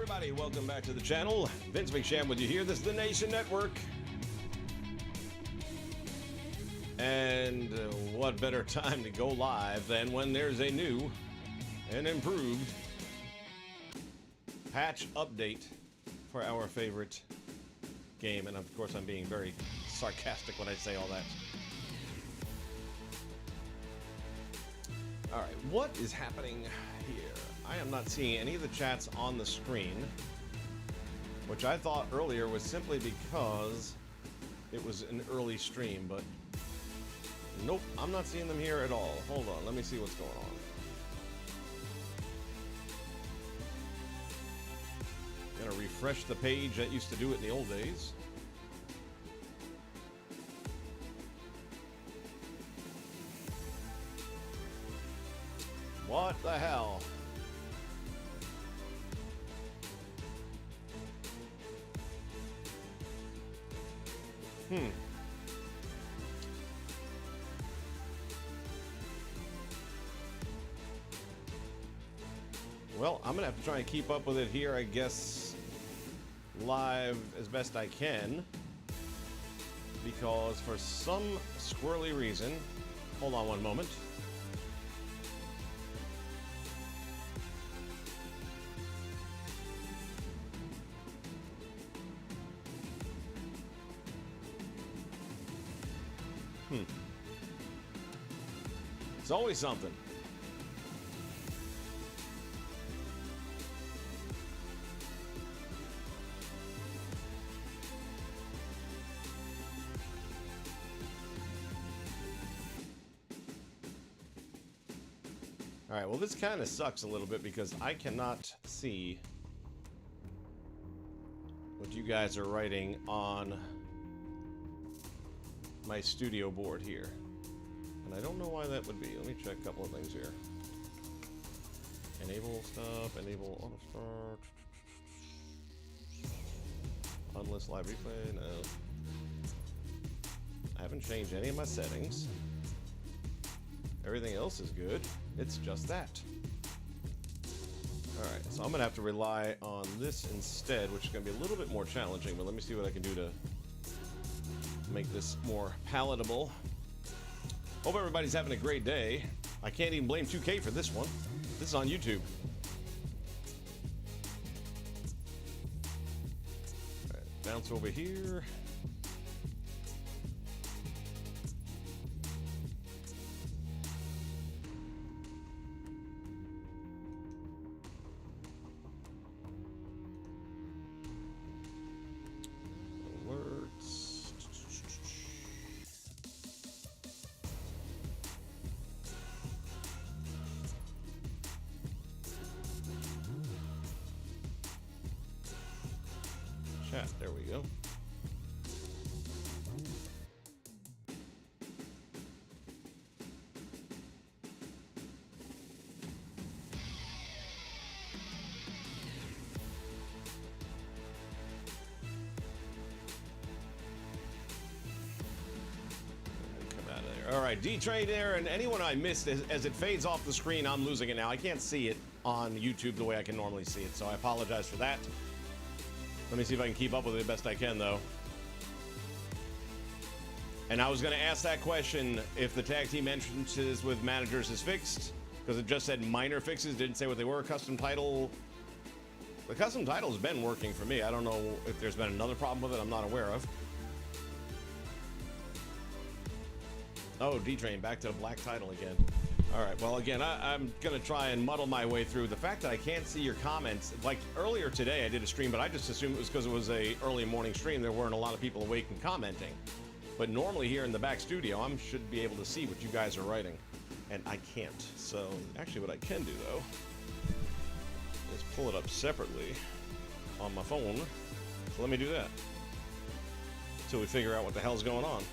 everybody, welcome back to the channel. Vince McSham with you here. This is the Nation Network. And what better time to go live than when there's a new and improved patch update for our favorite game. And of course I'm being very sarcastic when I say all that. Alright, what is happening here? I am not seeing any of the chats on the screen, which I thought earlier was simply because it was an early stream, but nope, I'm not seeing them here at all. Hold on, let me see what's going on. I'm gonna refresh the page. That used to do it in the old days. What the hell? Well, I'm gonna have to try and keep up with it here, I guess, live as best I can, because for some squirrely reason, hold on one moment. It's always something. All right, well, this kind of sucks a little bit because I cannot see what you guys are writing on my studio board here. And I don't know why that would be. Let me check a couple of things here. Enable stuff, enable auto start. Unlist live replay, no. I haven't changed any of my settings. Everything else is good. It's just that. Alright, so I'm gonna have to rely on this instead, which is gonna be a little bit more challenging, but let me see what I can do to make this more palatable. Hope everybody's having a great day. I can't even blame 2K for this one. This is on YouTube. All right, bounce over here. There we go. Come out of there. All right, D-Trade there, and anyone I missed, as it fades off the screen, I'm losing it now. I can't see it on YouTube the way I can normally see it, so I apologize for that. Let me see if I can keep up with it the best I can, though. And I was going to ask that question if the tag team entrances with managers is fixed, because it just said minor fixes, didn't say what they were. Custom title. The custom title has been working for me. I don't know if there's been another problem with it I'm not aware of. Oh, D-Train, back to the black title again. Alright, well, again, I'm going to try and muddle my way through. The fact that I can't see your comments, like earlier today I did a stream, but I just assumed it was because it was a early morning stream. There weren't a lot of people awake and commenting. But normally here in the back studio, I should be able to see what you guys are writing. And I can't. So, actually what I can do, though, is pull it up separately on my phone. So let me do that until we figure out what the hell's going on.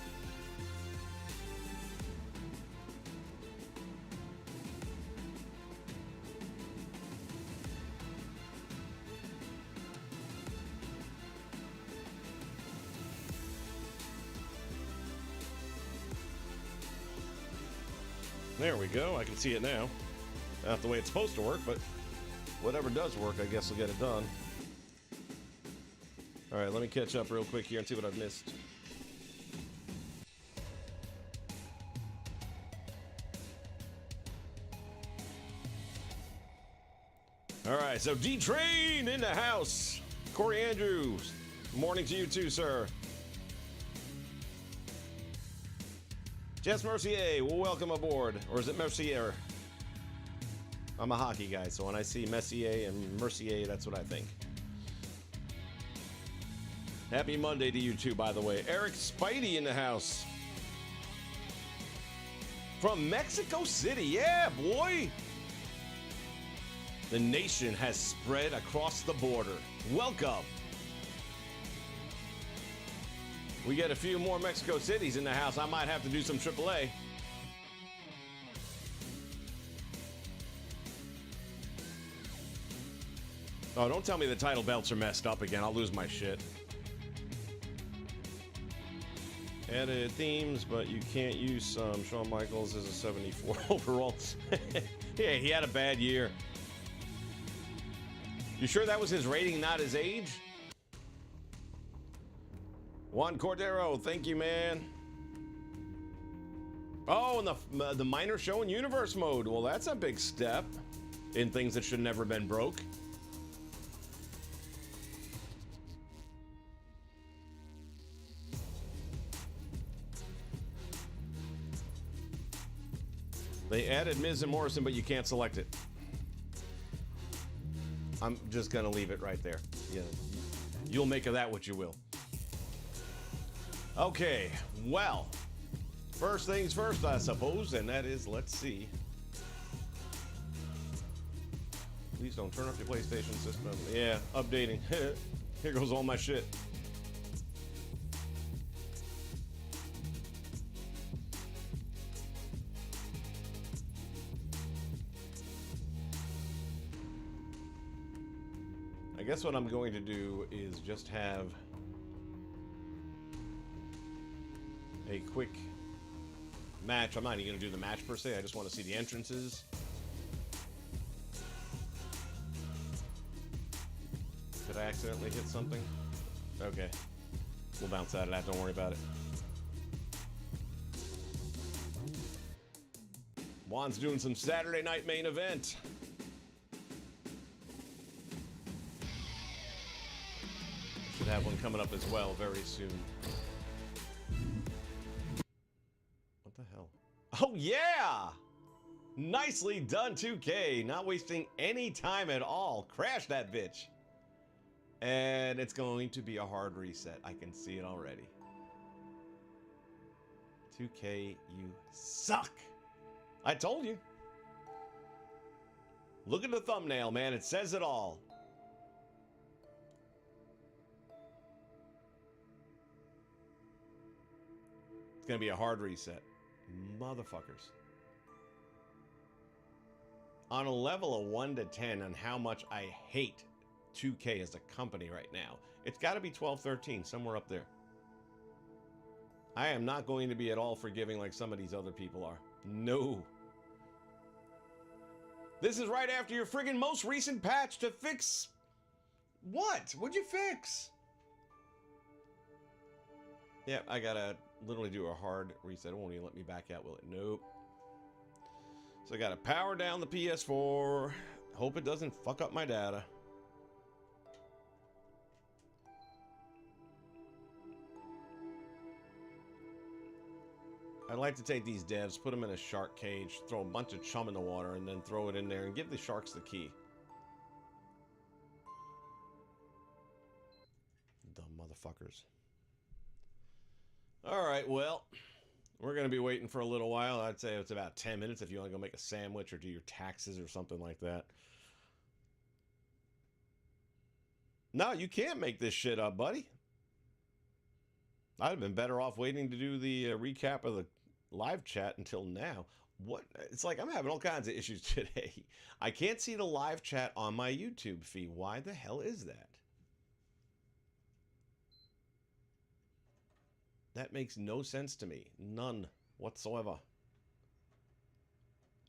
There we go. I can see it now. Not the way it's supposed to work, but whatever does work, I guess will get it done. All right, let me catch up real quick here and see what I've missed. All right, so D-Train in the house. Corey Andrews, morning to you too, sir. Jess Mercier, well, welcome aboard. Or is it Mercier? I'm a hockey guy, so when I see Messier and Mercier, that's what I think. Happy Monday to you too, by the way. Eric Spidey in the house. From Mexico City, yeah, boy. The nation has spread across the border. Welcome. We get a few more Mexico Cities in the house. I might have to do some AAA. Oh, don't tell me the title belts are messed up again. I'll lose my shit. Added themes, but you can't use some. Shawn Michaels is a 74 overall. Yeah, he had a bad year. You sure that was his rating, not his age? Juan Cordero, thank you, man. Oh, and the minor show in universe mode. Well, that's a big step in things that should never been broke. They added Miz and Morrison, but you can't select it. I'm just gonna leave it right there. Yeah, you'll make of that what you will. Okay, well, first things first, I suppose, and that is, let's see. Please don't turn off your PlayStation system. Yeah, updating. Here goes all my shit. I guess what I'm going to do is just have a quick match. I'm not even going to do the match per se. I just want to see the entrances. Did I accidentally hit something? Okay. We'll bounce out of that. Don't worry about it. Juan's doing some Saturday night main event. Should have one coming up as well very soon. What the hell? Oh yeah! Nicely done, 2K. Not wasting any time at all. Crash that bitch. And it's going to be a hard reset. I can see it already. 2K, you suck. I told you. Look at the thumbnail, man. It says it all. It's going to be a hard reset. Motherfuckers. On a level of 1 to 10 on how much I hate 2K as a company right now, it's got to be 12, 13, somewhere up there. I am not going to be at all forgiving like some of these other people are. No. This is right after your friggin' most recent patch to fix... What? What'd you fix? Yeah, I gotta literally do a hard reset. It won't even let me back out, will it? Nope. So I gotta power down the PS4. Hope it doesn't fuck up my data. I'd like to take these devs, put them in a shark cage, throw a bunch of chum in the water, and then throw it in there and give the sharks the key. Dumb motherfuckers. Alright, well, we're going to be waiting for a little while. I'd say it's about 10 minutes if you want to go make a sandwich or do your taxes or something like that. No, you can't make this shit up, buddy. I'd have been better off waiting to do the recap of the live chat until now. What? It's like I'm having all kinds of issues today. I can't see the live chat on my YouTube feed. Why the hell is that? That makes no sense to me. None whatsoever.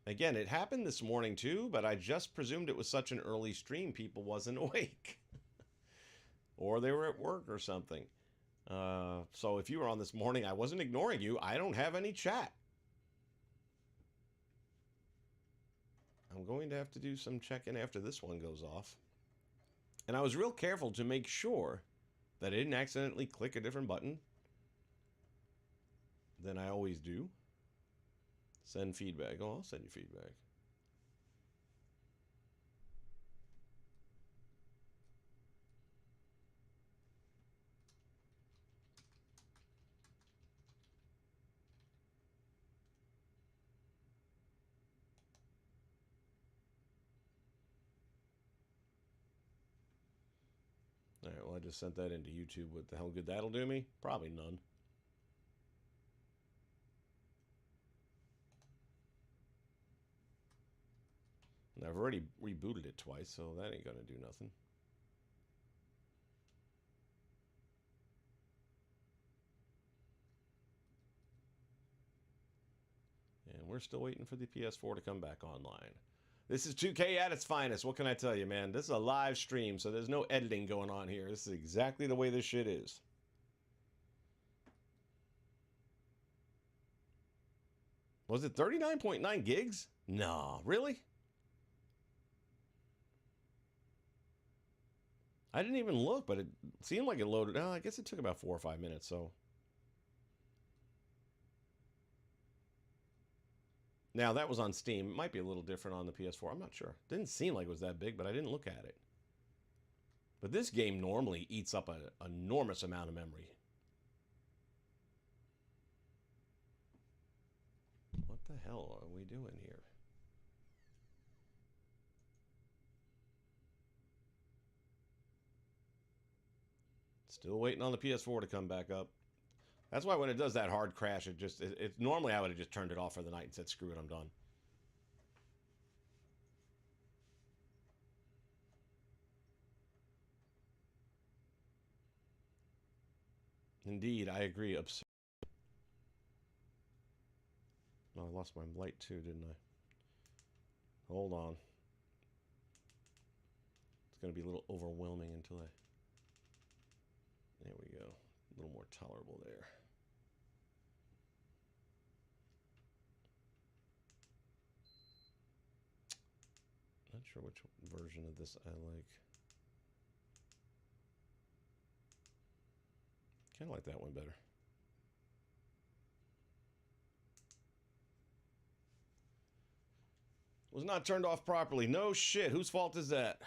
Again, it happened this morning too, but I just presumed it was such an early stream people wasn't awake. or they were at work or something. So if you were on this morning, I wasn't ignoring you. I don't have any chat. I'm going to have to do some checking after this one goes off. And I was real careful to make sure that I didn't accidentally click a different button than I always do. Send feedback. Oh, I'll send you feedback. All right, well, I just sent that into YouTube. What the hell good that'll do me? Probably none. And I've already rebooted it twice, so that ain't gonna do nothing. And we're still waiting for the PS4 to come back online. This is 2K at its finest. What can I tell you, man? This is a live stream, so there's no editing going on here. This is exactly the way this shit is. Was it 39.9 gigs? No, really? I didn't even look, but it seemed like it loaded. I guess it took about 4 or 5 minutes, so. Now, that was on Steam. It might be a little different on the PS4. I'm not sure. Didn't seem like it was that big, but I didn't look at it. But this game normally eats up an enormous amount of memory. What the hell are we doing here? Still waiting on the PS4 to come back up. That's why when it does that hard crash, it normally I would have just turned it off for the night and said, screw it, I'm done. Indeed, I agree. Absurd. No, I lost my light too, didn't I? Hold on. It's going to be a little overwhelming until I... There we go. A little more tolerable there. Not sure which version of this I like. Kind of like that one better. Was not turned off properly. No shit. Whose fault is that?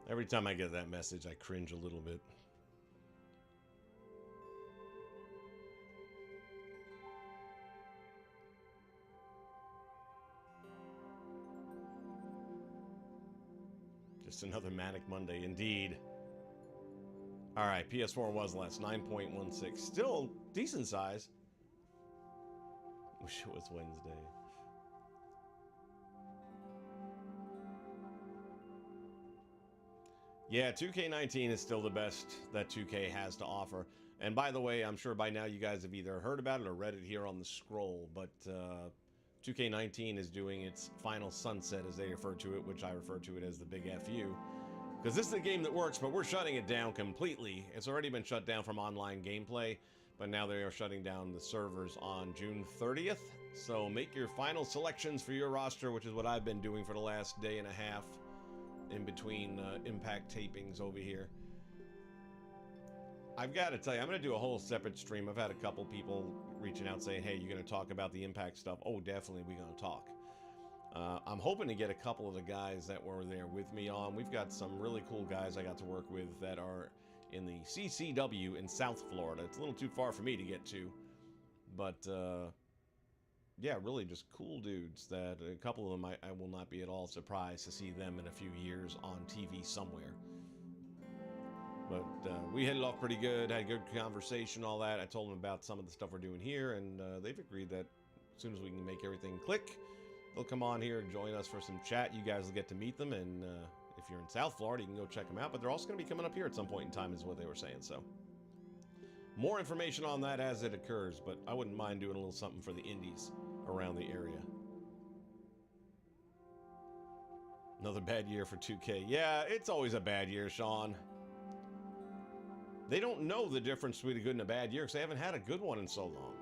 Every time I get that message, I cringe a little bit. Just another manic Monday, indeed. All right, PS4 was less, 9.16. Still decent size. Wish it was Wednesday. Yeah, 2K19 is still the best that 2K has to offer. And by the way, I'm sure by now you guys have either heard about it or read it here on the scroll, but 2K19 is doing its final sunset, as they refer to it, which I refer to it as the big FU. Because this is the game that works, but we're shutting it down completely. It's already been shut down from online gameplay, but now they are shutting down the servers on June 30th. So make your final selections for your roster, which is what I've been doing for the last day and a half in between Impact tapings over here. I've got to tell you, I'm going to do a whole separate stream. I've had a couple people reaching out saying, hey, you're going to talk about the Impact stuff. Oh, definitely, we're going to talk. I'm hoping to get a couple of the guys that were there with me on. We've got some really cool guys I got to work with that are in the CCW in South Florida. It's a little too far for me to get to. But, yeah, really just cool dudes that a couple of them I will not be at all surprised to see them in a few years on TV somewhere. But we hit it off pretty good, had a good conversation, all that. I told them about some of the stuff we're doing here, and they've agreed that soon as we can make everything click, they'll come on here and join us for some chat. You guys will get to meet them, and if you're in South Florida, you can go check them out. But they're also going to be coming up here at some point in time, is what they were saying. So more information on that as it occurs, but I wouldn't mind doing a little something for the indies around the area. Another bad year for 2K. Yeah, it's always a bad year, Sean. They don't know the difference between a good and a bad year because they haven't had a good one in so long.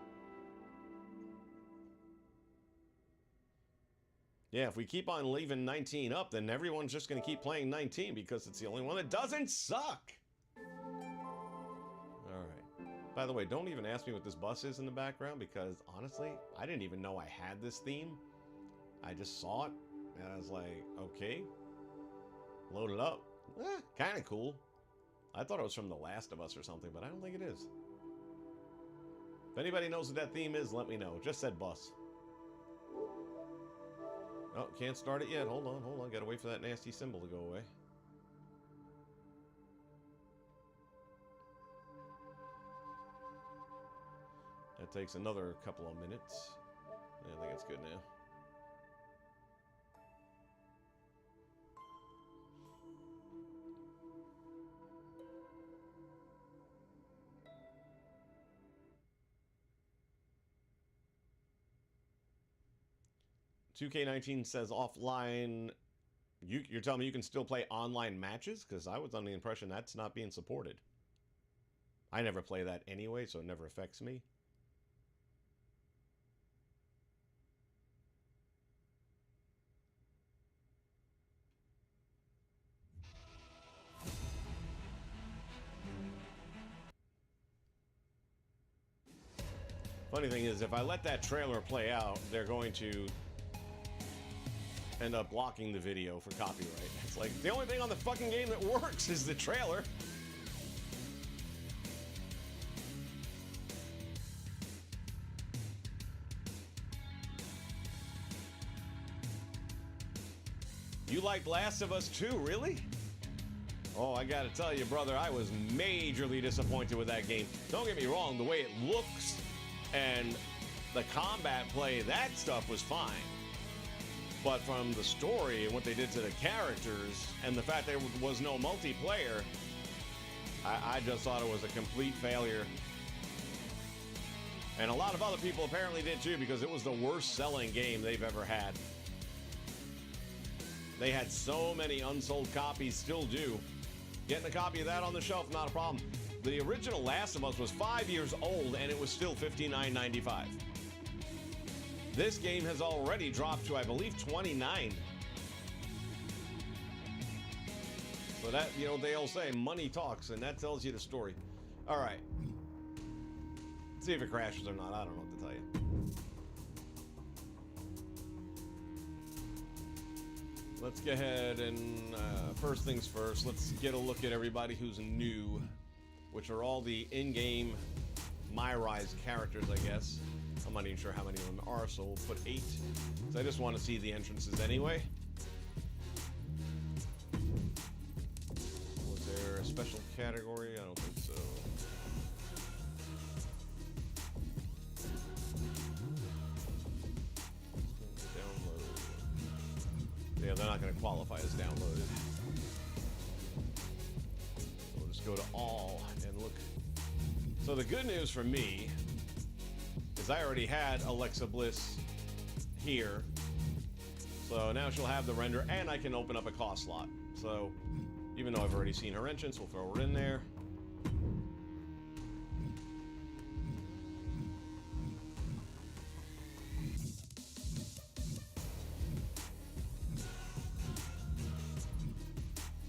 Yeah, if we keep on leaving 19 up, then everyone's just going to keep playing 19 because it's the only one that doesn't suck. All right. By the way, don't even ask me what this bus is in the background because, honestly, I didn't even know I had this theme. I just saw it, and I was like, okay. Load it up. Kind of cool. I thought it was from The Last of Us or something, but I don't think it is. If anybody knows what that theme is, let me know. It just said bus. Oh, can't start it yet. Hold on. Gotta wait for that nasty symbol to go away. That takes another couple of minutes. I think it's good now. $2K19 says offline. You're telling me you can still play online matches? Because I was under the impression that's not being supported. I never play that anyway, so it never affects me. Funny thing is, if I let that trailer play out, they're going to end up blocking the video for copyright. It's like, the only thing on the fucking game that works is the trailer. You liked Last of Us 2, really? Oh, I gotta tell you, brother, I was majorly disappointed with that game. Don't get me wrong, the way it looks and the combat play, that stuff was fine. But from the story and what they did to the characters and the fact there was no multiplayer, I just thought it was a complete failure. And a lot of other people apparently did too, because it was the worst selling game they've ever had. They had so many unsold copies, still do. Getting a copy of that on the shelf, not a problem. The original Last of Us was 5 years old and it was still $59.95. This game has already dropped to, I believe, $29. So that, you know, they all say money talks, and that tells you the story. All right. See if it crashes or not. I don't know what to tell you. Let's go ahead and, first things first, let's get a look at everybody who's new, which are all the in-game My-Rise characters, I guess. I'm not even sure how many of them are, so we'll put 8. So I just want to see the entrances anyway. Was there a special category? I don't think so. Download. Yeah, they're not going to qualify as downloaded. We'll just go to all and look. So the good news for me is I already had Alexa Bliss here. So now she'll have the render, and I can open up a cost slot. So even though I've already seen her entrance, we'll throw her in there.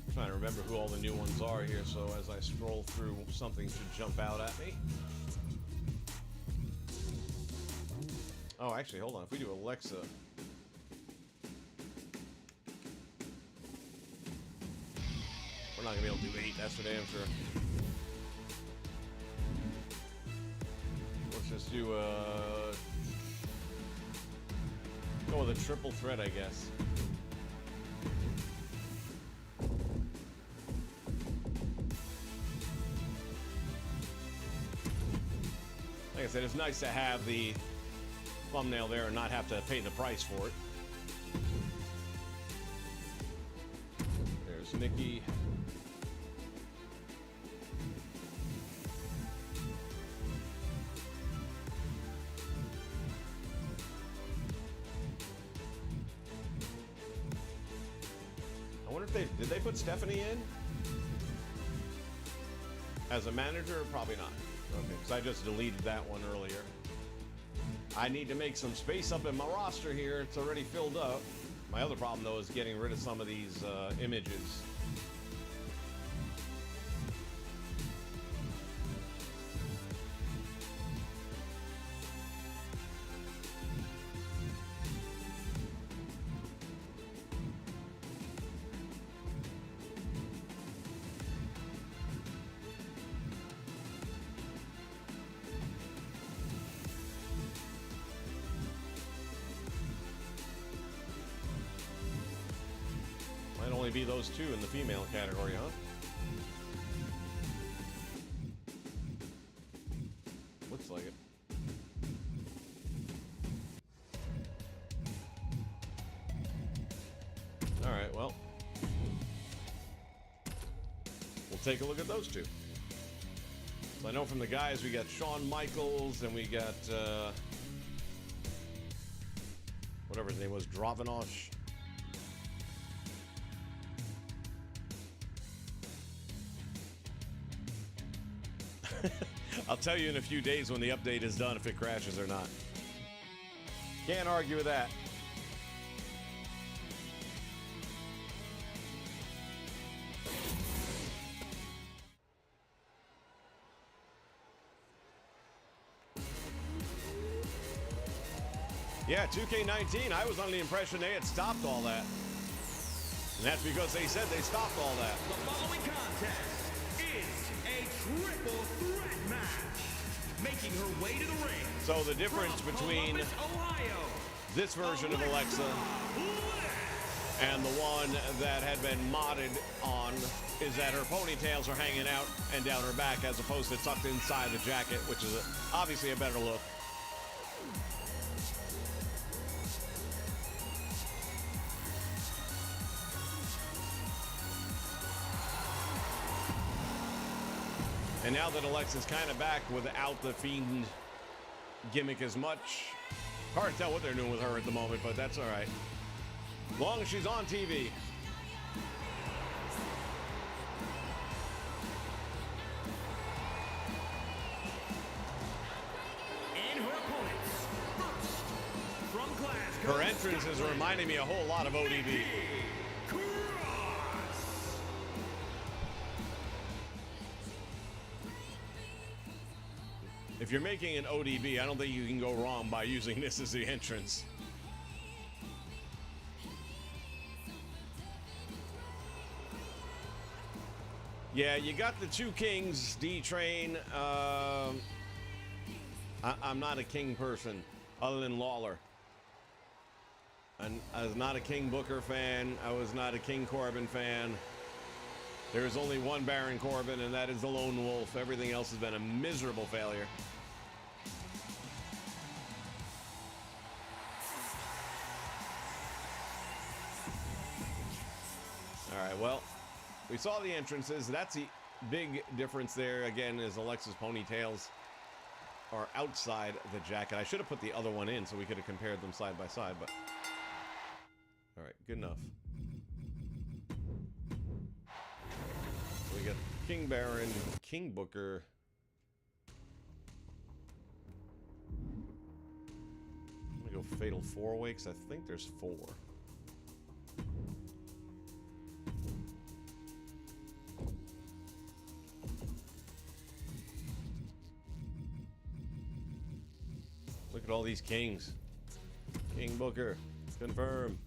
I'm trying to remember who all the new ones are here, so as I scroll through, something should jump out at me. Oh, actually, hold on. If we do Alexa... we're not going to be able to do 8, that's for damn sure. Let's just do go with a triple threat, I guess. Like I said, it's nice to have the thumbnail there and not have to pay the price for it. There's Nikki. I wonder if did they put Stephanie in as a manager? Probably not. Okay, because I just deleted that one earlier. I need to make some space up in my roster here. It's already filled up. My other problem, though, is getting rid of some of these images. Might only be those two in the female category, huh? Looks like it. All right, well, we'll take a look at those two. So I know from the guys, we got Shawn Michaels, and we got whatever his name was, Dravinosh. I'll tell you in a few days when the update is done if it crashes or not. Can't argue with that. Yeah, 2K19, I was under the impression they had stopped all that. And that's because they said they stopped all that. The following contest is a triple threat match. Making her way to the ring. So the difference between this version of Alexa and the one that had been modded on is that her ponytails are hanging out and down her back as opposed to tucked inside the jacket, which is obviously a better look. And now that Alexa's kind of back without the Fiend gimmick as much, hard to tell what they're doing with her at the moment, but that's all right. As long as she's on TV. And her opponents, first, from Glasgow. Her entrance is reminding me a whole lot of ODB. If you're making an ODB, I don't think you can go wrong by using this as the entrance. Yeah, you got the two kings, D-Train. I'm not a King person, other than Lawler. And I was not a King Booker fan. I was not a King Corbin fan. There is only one Baron Corbin, and that is the Lone Wolf. Everything else has been a miserable failure. All right, well, we saw the entrances. That's the big difference there, again, is Alexa's ponytails are outside the jacket. I should have put the other one in so we could have compared them side by side, but... All right, good enough. We got King Baron, King Booker. I'm gonna go Fatal 4-Way because I think there's 4. Look at all these kings. King Booker, confirm.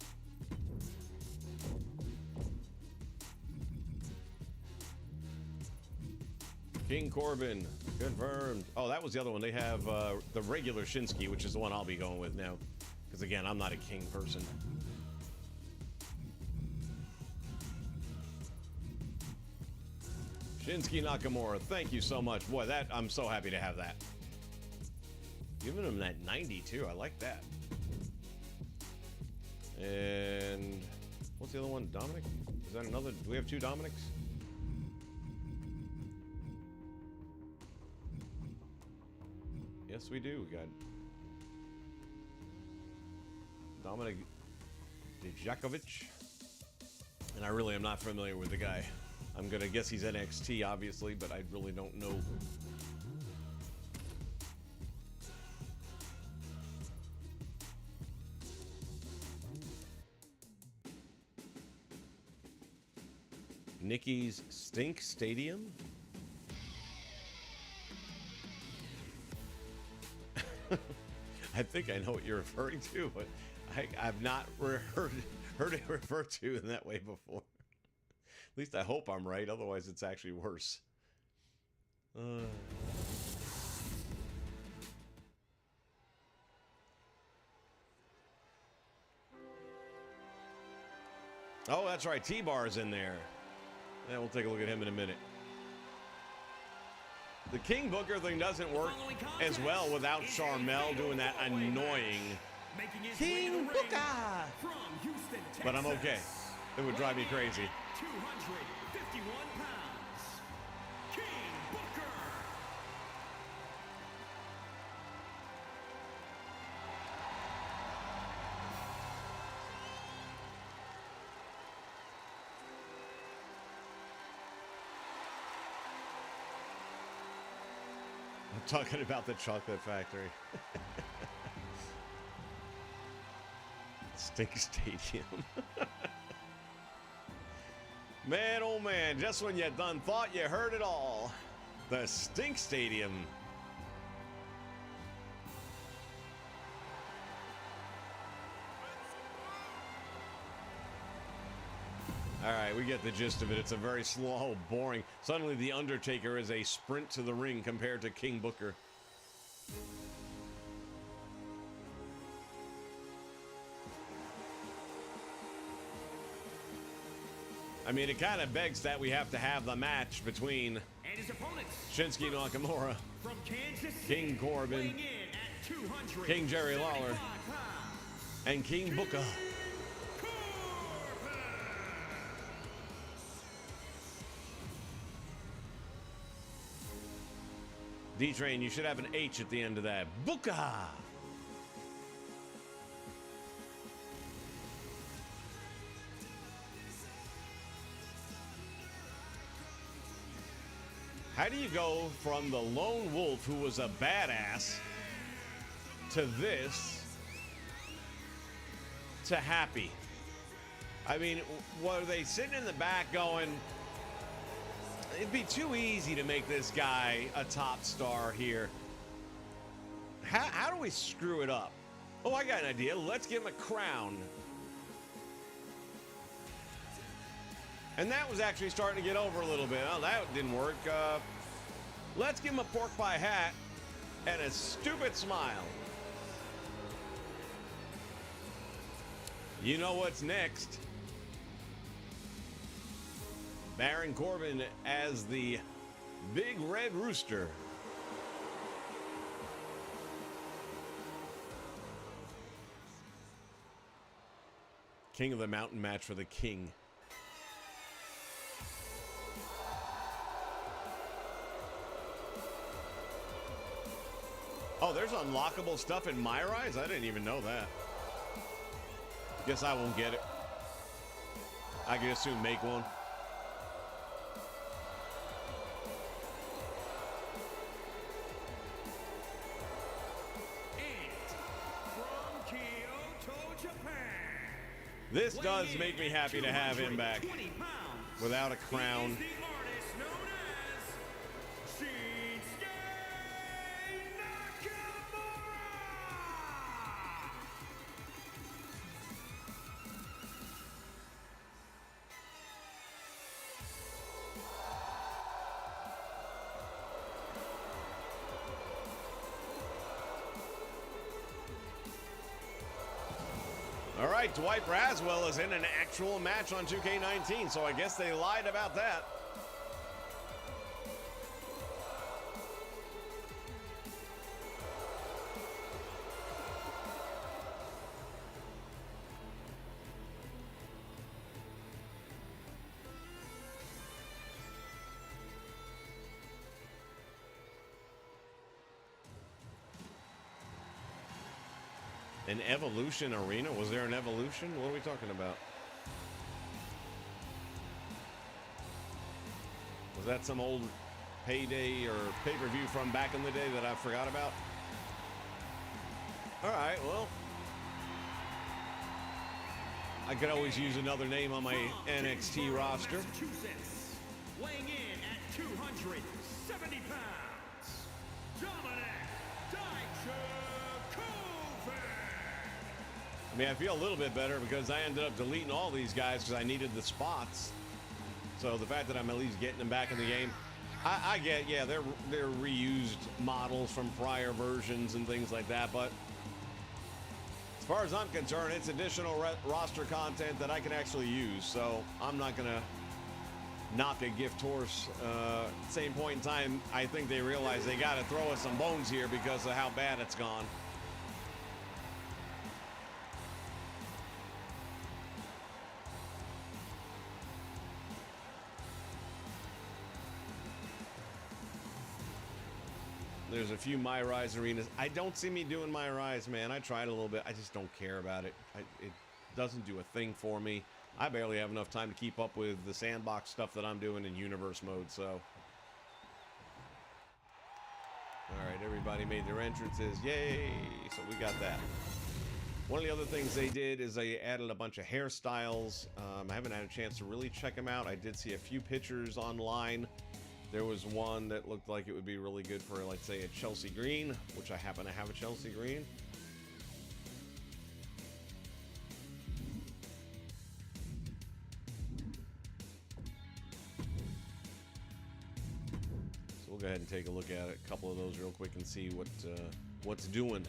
King Corbin, confirmed. Oh, that was the other one. They have the regular Shinsuke, which is the one I'll be going with now. Because again, I'm not a king person. Shinsuke Nakamura, thank you so much. Boy, that I'm so happy to have that. Giving him that 92. I like that. And what's the other one? Dominic? Is that another? Do we have two Dominics? Yes, we do. We got Dominic Dijakovic. And I really am not familiar with the guy. I'm gonna guess he's NXT, obviously, but I really don't know. Nikki's Stink Stadium? I think I know what you're referring to, but I've not heard it referred to in that way before. At least I hope I'm right, otherwise it's actually worse. Oh, that's right, T-Bar's in there. Yeah, we'll take a look at him in a minute. The King Booker thing doesn't work as well without Charmel doing that annoying King Booker. But I'm okay. It would drive me crazy. 251 pounds, King Booker. I'm talking about the chocolate factory. Stink Stadium. Man, oh man, just when you done thought you heard it all. The Stink Stadium. All right, we get the gist of it. It's a very slow, boring. Suddenly, The Undertaker is a sprint to the ring compared to King Booker. I mean, it kind of begs that we have to have the match between And his opponents, Shinsuke Nakamura, from Kansas City, King Corbin, weighing in at 275 King Jerry Lawler, pounds, and King Booker. Corbin. D-Train, you should have an H at the end of that. Booker! How do you go from the lone wolf who was a badass to this to happy? I mean, were they sitting in the back going, it'd be too easy to make this guy a top star here. How do we screw it up? Oh, I got an idea. Let's give him a crown. And that was actually starting to get over a little bit. Oh, that didn't work. Let's give him a pork pie hat and a stupid smile. You know what's next? Baron Corbin as the Big Red Rooster. King of the Mountain match for the King. Oh, there's unlockable stuff in My Rise? I didn't even know that. Guess I won't get it. I can assume make one. This does make me happy to have him back without a crown. All right, Dwight Braswell is in an actual match on 2K19, so I guess they lied about that. An Evolution Arena? Was there an Evolution? What are we talking about? Was that some old payday or pay-per-view from back in the day that I forgot about? All right, well, I could always use another name on my NXT roster. Massachusetts, weighing in at 270 pounds, Dominic Dijakovic. I mean, I feel a little bit better because I ended up deleting all these guys because I needed the spots. So the fact that I'm at least getting them back in the game, I get, yeah, they're reused models from prior versions and things like that, but as far as I'm concerned, it's additional roster content that I can actually use, so I'm not going to knock a gift horse. Same point in time, I think they realize they got to throw us some bones here because of how bad it's gone. There's a few My Rise arenas. I don't see me doing My Rise, man. I tried a little bit. I just don't care about it. It doesn't do a thing for me. I barely have enough time to keep up with the sandbox stuff that I'm doing in universe mode, so. All right, everybody made their entrances. Yay! So we got that. One of the other things they did is they added a bunch of hairstyles. I haven't had a chance to really check them out. I did see a few pictures online. There was one that looked like it would be really good for, like, say, a Chelsea green, which I happen to have a Chelsea green. So we'll go ahead and take a look at a couple of those real quick and see what's doing.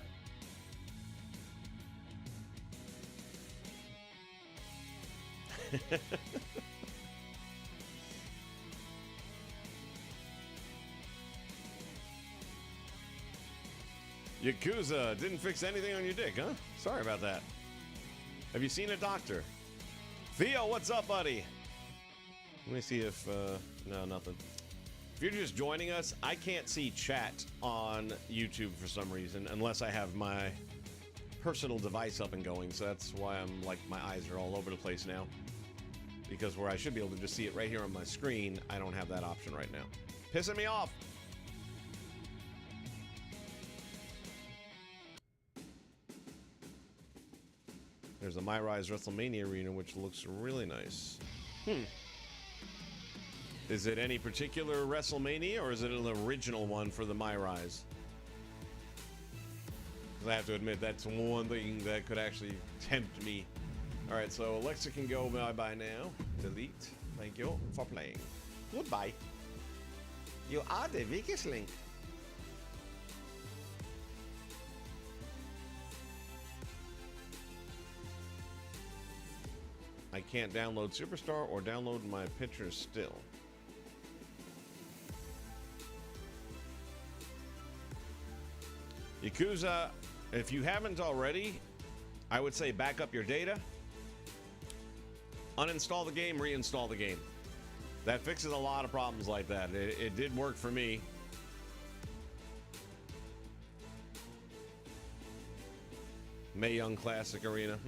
Yakuza didn't fix anything on your dick, huh? Sorry about that. Have you seen a doctor? Theo, what's up, buddy? Let me see if, no, nothing. If you're just joining us, I can't see chat on YouTube for some reason, unless I have my personal device up and going, so that's why I'm, like, my eyes are all over the place now. Because where I should be able to just see it right here on my screen, I don't have that option right now. Pissing me off. There's a My Rise WrestleMania arena, which looks really nice. Is it any particular WrestleMania, or is it an original one for the My Rise? Because I have to admit, that's one thing that could actually tempt me. All right, so Alexa can go bye-bye now. Delete. Thank you for playing. Goodbye. You are the weakest link. I can't download Superstar or download my pictures still. Yakuza, if you haven't already, I would say back up your data, uninstall the game, reinstall the game. That fixes a lot of problems like that. It did work for me. Mae Young Classic Arena.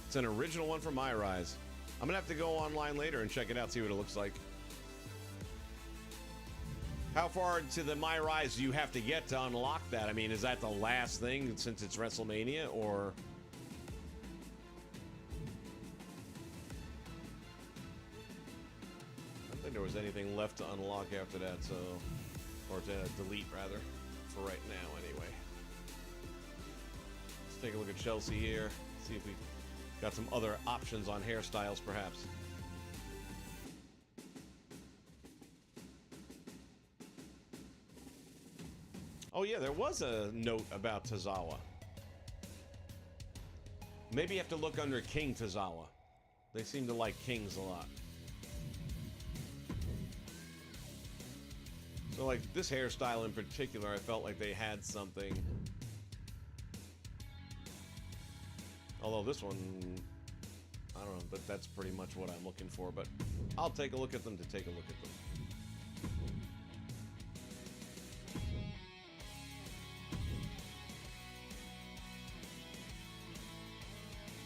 It's an original one from My Rise. I'm gonna have to go online later and check it out, see what it looks like. How far to the My Rise do you have to get to unlock that? I mean, is that the last thing since it's WrestleMania, or? I don't think there was anything left to unlock after that, so, or to delete rather, for right now anyway. Let's take a look at Chelsea here, see if we got some other options on hairstyles, perhaps. Oh yeah, there was a note about Tozawa. Maybe you have to look under King Tozawa. They seem to like kings a lot. So like this hairstyle in particular, I felt like they had something. Although this one, I don't know, but that's pretty much what I'm looking for. But I'll take a look at them to take a look at them.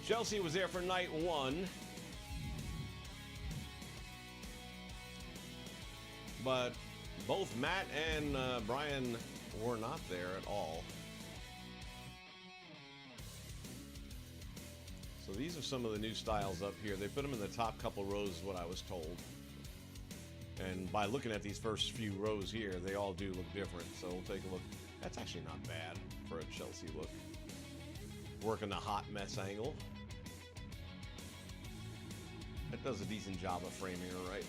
Chelsea was there for night 1. But both Matt and Brian were not there at all. So these are some of the new styles up here. They put them in the top couple rows is what I was told. And by looking at these first few rows here, they all do look different. So we'll take a look. That's actually not bad for a Chelsea look. Working the hot mess angle. That does a decent job of framing her, right?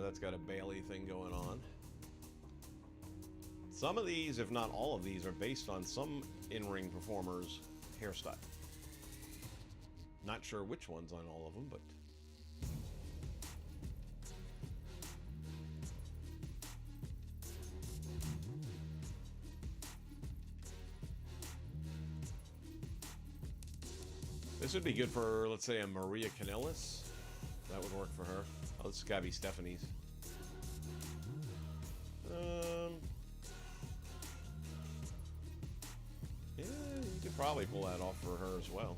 That's got a Bailey thing going on. Some of these, if not all of these, are based on some in-ring performers' hairstyle. Not sure which one's on all of them, but... This would be good for, let's say, a Maria Kanellis. That would work for her. Oh, this has got to be Stephanie's. Yeah, you could probably pull that off for her as well.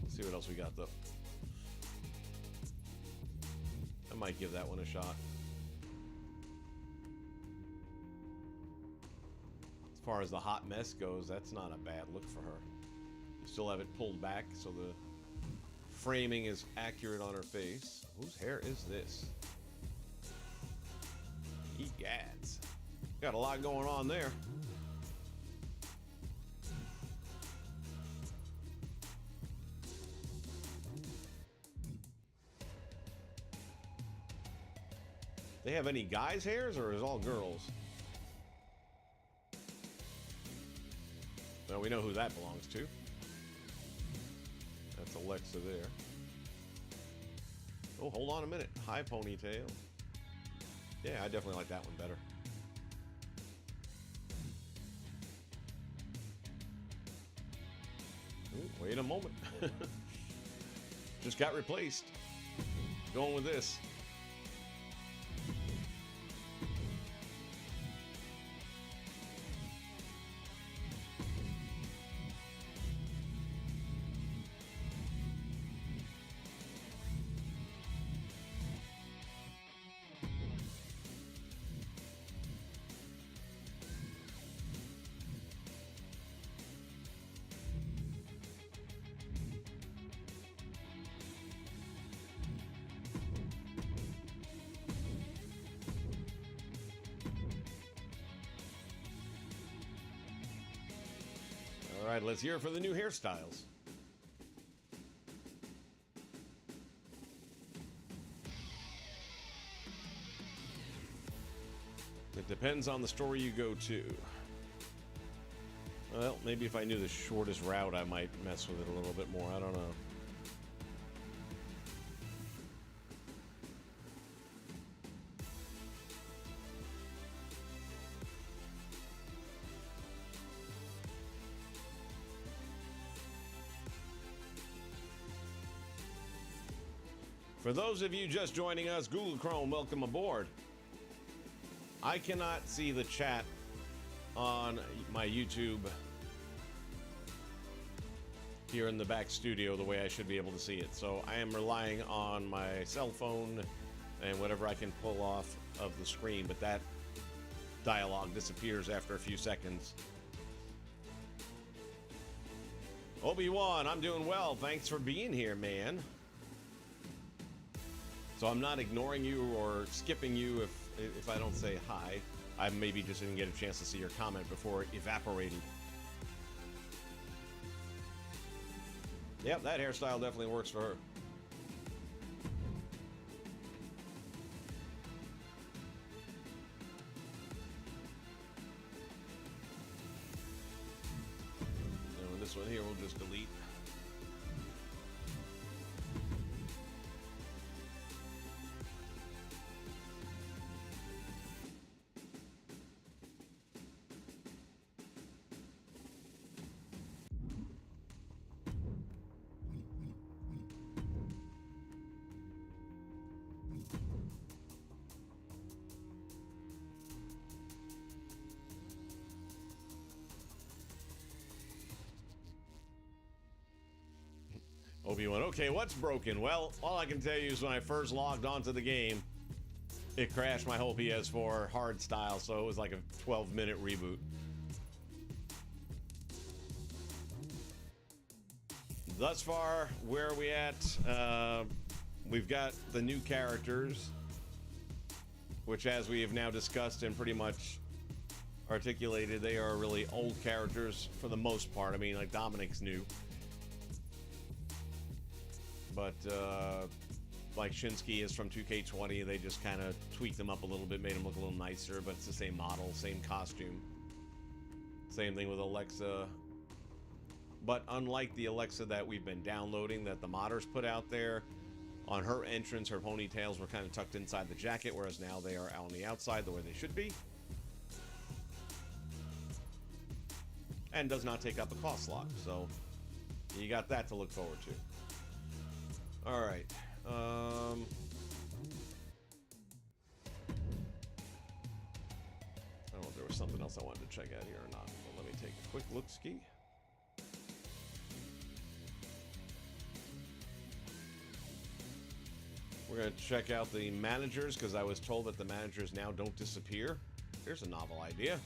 Let's see what else we got, though. I might give that one a shot. As far as the hot mess goes, that's not a bad look for her. You still have it pulled back so the framing is accurate on her face. Whose hair is this? Egads. Got a lot going on there. They have any guys' hairs, or is it all girls? Well, we know who that belongs to. That's Alexa there. Oh, hold on a minute. High ponytail. Yeah, I definitely like that one better. Ooh, wait a moment. Just got replaced. Going with this. All right, let's hear it for the new hairstyles. It depends on the store you go to. Well, maybe if I knew the shortest route, I might mess with it a little bit more. I don't know. For those of you just joining us, Google Chrome, welcome aboard. I cannot see the chat on my YouTube here in the back studio the way I should be able to see it. So I am relying on my cell phone and whatever I can pull off of the screen, but that dialogue disappears after a few seconds. Obi-Wan, I'm doing well. Thanks for being here, man. So I'm not ignoring you or skipping you if I don't say hi. I maybe just didn't get a chance to see your comment before it evaporated. Yep, that hairstyle definitely works for her. And this one here we'll just delete. Obi-Wan, okay, what's broken? Well, all I can tell you is when I first logged onto the game, it crashed my whole PS4 hard style, so it was like a 12-minute reboot. Thus far, where are we at? We've got the new characters, which, as we have now discussed and pretty much articulated, they are really old characters for the most part. I mean, like Dominic's new. But, like Shinsuke is from 2K20, they just kind of tweaked them up a little bit, made them look a little nicer, but it's the same model, same costume. Same thing with Alexa. But unlike the Alexa that we've been downloading, that the modders put out there, on her entrance, her ponytails were kind of tucked inside the jacket, whereas now they are out on the outside the way they should be. And does not take up a cost slot, so you got that to look forward to. Alright. I don't know if there was something else I wanted to check out here or not, but let me take a quick look-ski. We're going to check out the managers, because I was told that the managers now don't disappear. Here's a novel idea.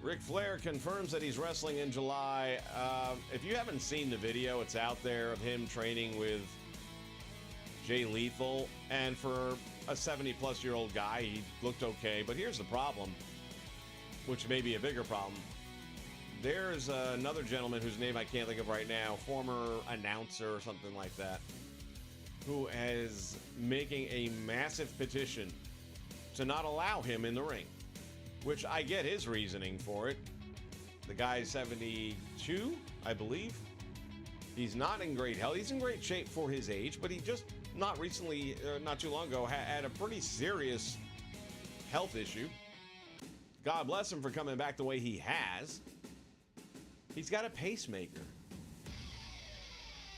Ric Flair confirms that he's wrestling in July. If you haven't seen the video, it's out there of him training with Jay Lethal. And for a 70-plus-year-old guy, he looked okay. But here's the problem, which may be a bigger problem. There's another gentleman whose name I can't think of right now, former announcer or something like that, who is making a massive petition to not allow him in the ring, which I get his reasoning for it. The guy's 72, I believe. He's not in great health. He's in great shape for his age, but he just not too long ago, had a pretty serious health issue. God bless him for coming back the way he has. He's got a pacemaker.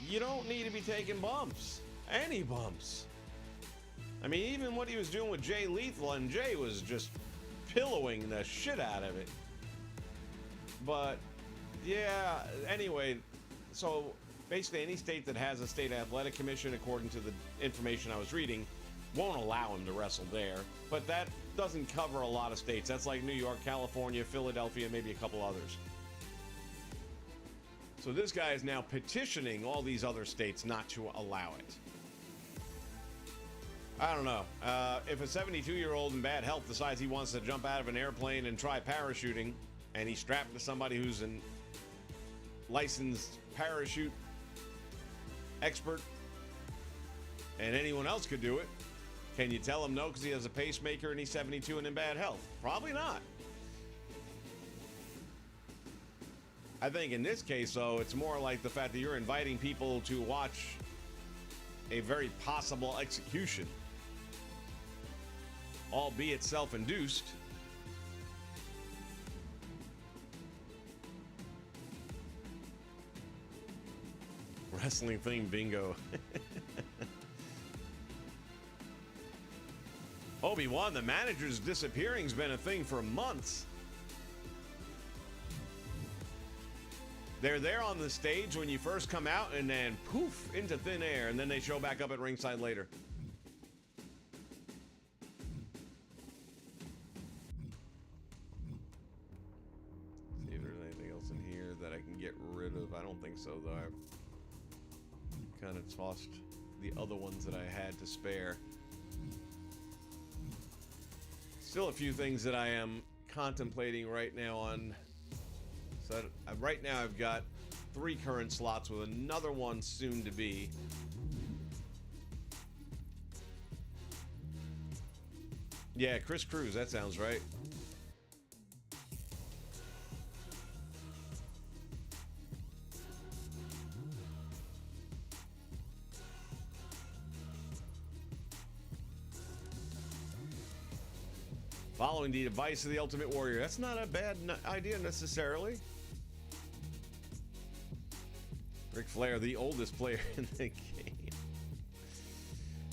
You don't need to be taking bumps. Any bumps. I mean, even what he was doing with Jay Lethal, and Jay was just pillowing the shit out of it. But, yeah, anyway, so basically any state that has a state athletic commission, according to the information I was reading, won't allow him to wrestle there. But that doesn't cover a lot of states. That's like New York, California, Philadelphia, maybe a couple others. So this guy is now petitioning all these other states not to allow it. I don't know. If a 72-year-old in bad health decides he wants to jump out of an airplane and try parachuting, and he's strapped to somebody who's a licensed parachute expert, and anyone else could do it, can you tell him no because he has a pacemaker and he's 72 and in bad health? Probably not. I think in this case, though, it's more like the fact that you're inviting people to watch a very possible execution, albeit self-induced. Wrestling theme bingo. Obi-Wan, the manager's disappearing's been a thing for months. They're there on the stage when you first come out, and then poof, into thin air, and then they show back up at ringside later. See if there's anything else in here that I can get rid of. I don't think so, though. I've kind of tossed the other ones that I had to spare. Still a few things that I am contemplating right now on. So right now I've got 3 current slots with another one soon to be. Yeah, Cruz, that sounds right. Following the advice of the Ultimate Warrior. That's not a bad idea necessarily. Ric Flair, the oldest player in the game.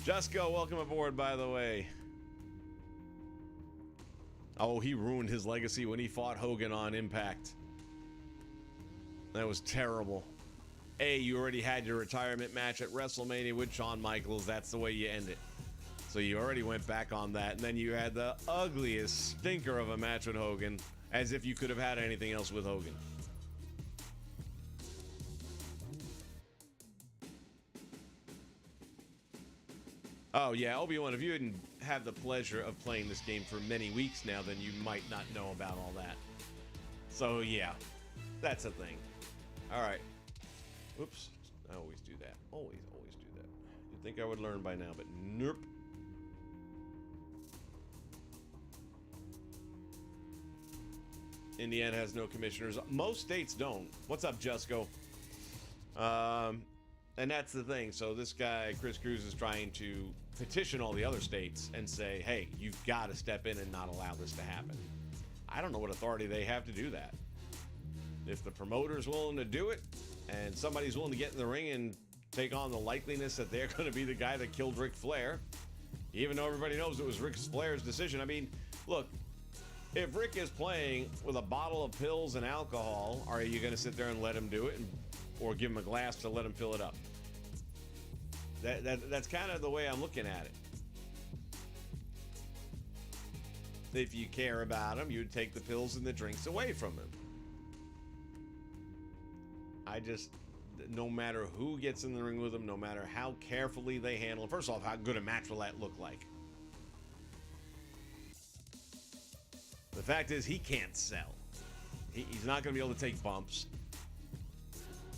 Jusco, welcome aboard, by the way. Oh, he ruined his legacy when he fought Hogan on Impact. That was terrible. You already had your retirement match at WrestleMania with Shawn Michaels. That's the way you end it. So you already went back on that. And then you had the ugliest stinker of a match with Hogan, as if you could have had anything else with Hogan. Oh, yeah, Obi-Wan, if you didn't have the pleasure of playing this game for many weeks now, then you might not know about all that. So, yeah, that's a thing. All right. Oops. I always do that. Always do that. You'd think I would learn by now, but nope. Indiana has no commissioners. Most states don't. What's up, Jusco? And that's the thing. So this guy, Cruz, is trying to petition all the other states and say, hey, you've got to step in and not allow this to happen. I don't know what authority they have to do that. If the promoter's willing to do it and somebody's willing to get in the ring and take on the likeliness that they're going to be the guy that killed Ric Flair, even though everybody knows it was Ric Flair's decision. I mean, look, if Rick is playing with a bottle of pills and alcohol, are you going to sit there and let him do it, or give him a glass to let him fill it up? That's kind of the way I'm looking at it. If you care about him, you'd take the pills and the drinks away from him. No matter who gets in the ring with him, no matter how carefully they handle him, first off, how good a match will that look like? The fact is, he can't sell. He's not going to be able to take bumps.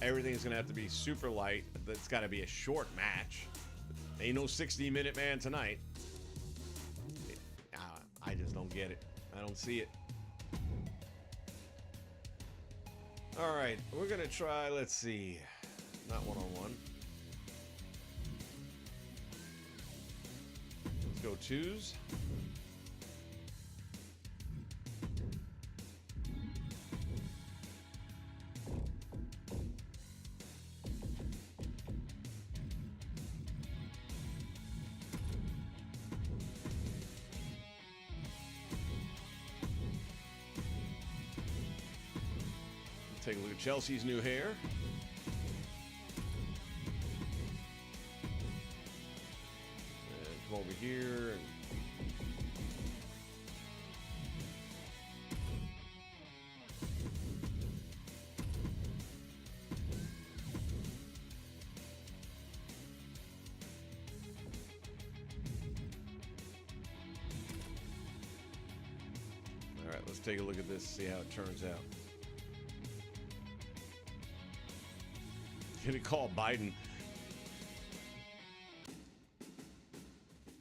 Everything's going to have to be super light. It's got to be a short match. Ain't no 60-minute man tonight. I just don't get it. I don't see it. All right, we're going to try, let's see. Not one-on-one. Let's go twos. Take a look at Chelsea's new hair. And come over here and all right, let's take a look at this, see how it turns out. Gonna call Biden.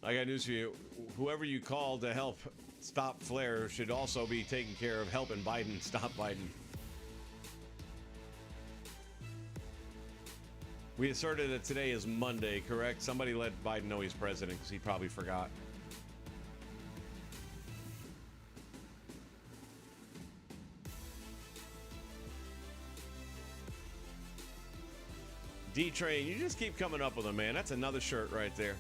I got news for you. Whoever you call to help stop Flair should also be taking care of helping Biden stop Biden. We asserted that today is Monday, correct? Somebody let Biden know he's president because he probably forgot. D-Train, you just keep coming up with them, man. That's another shirt right there.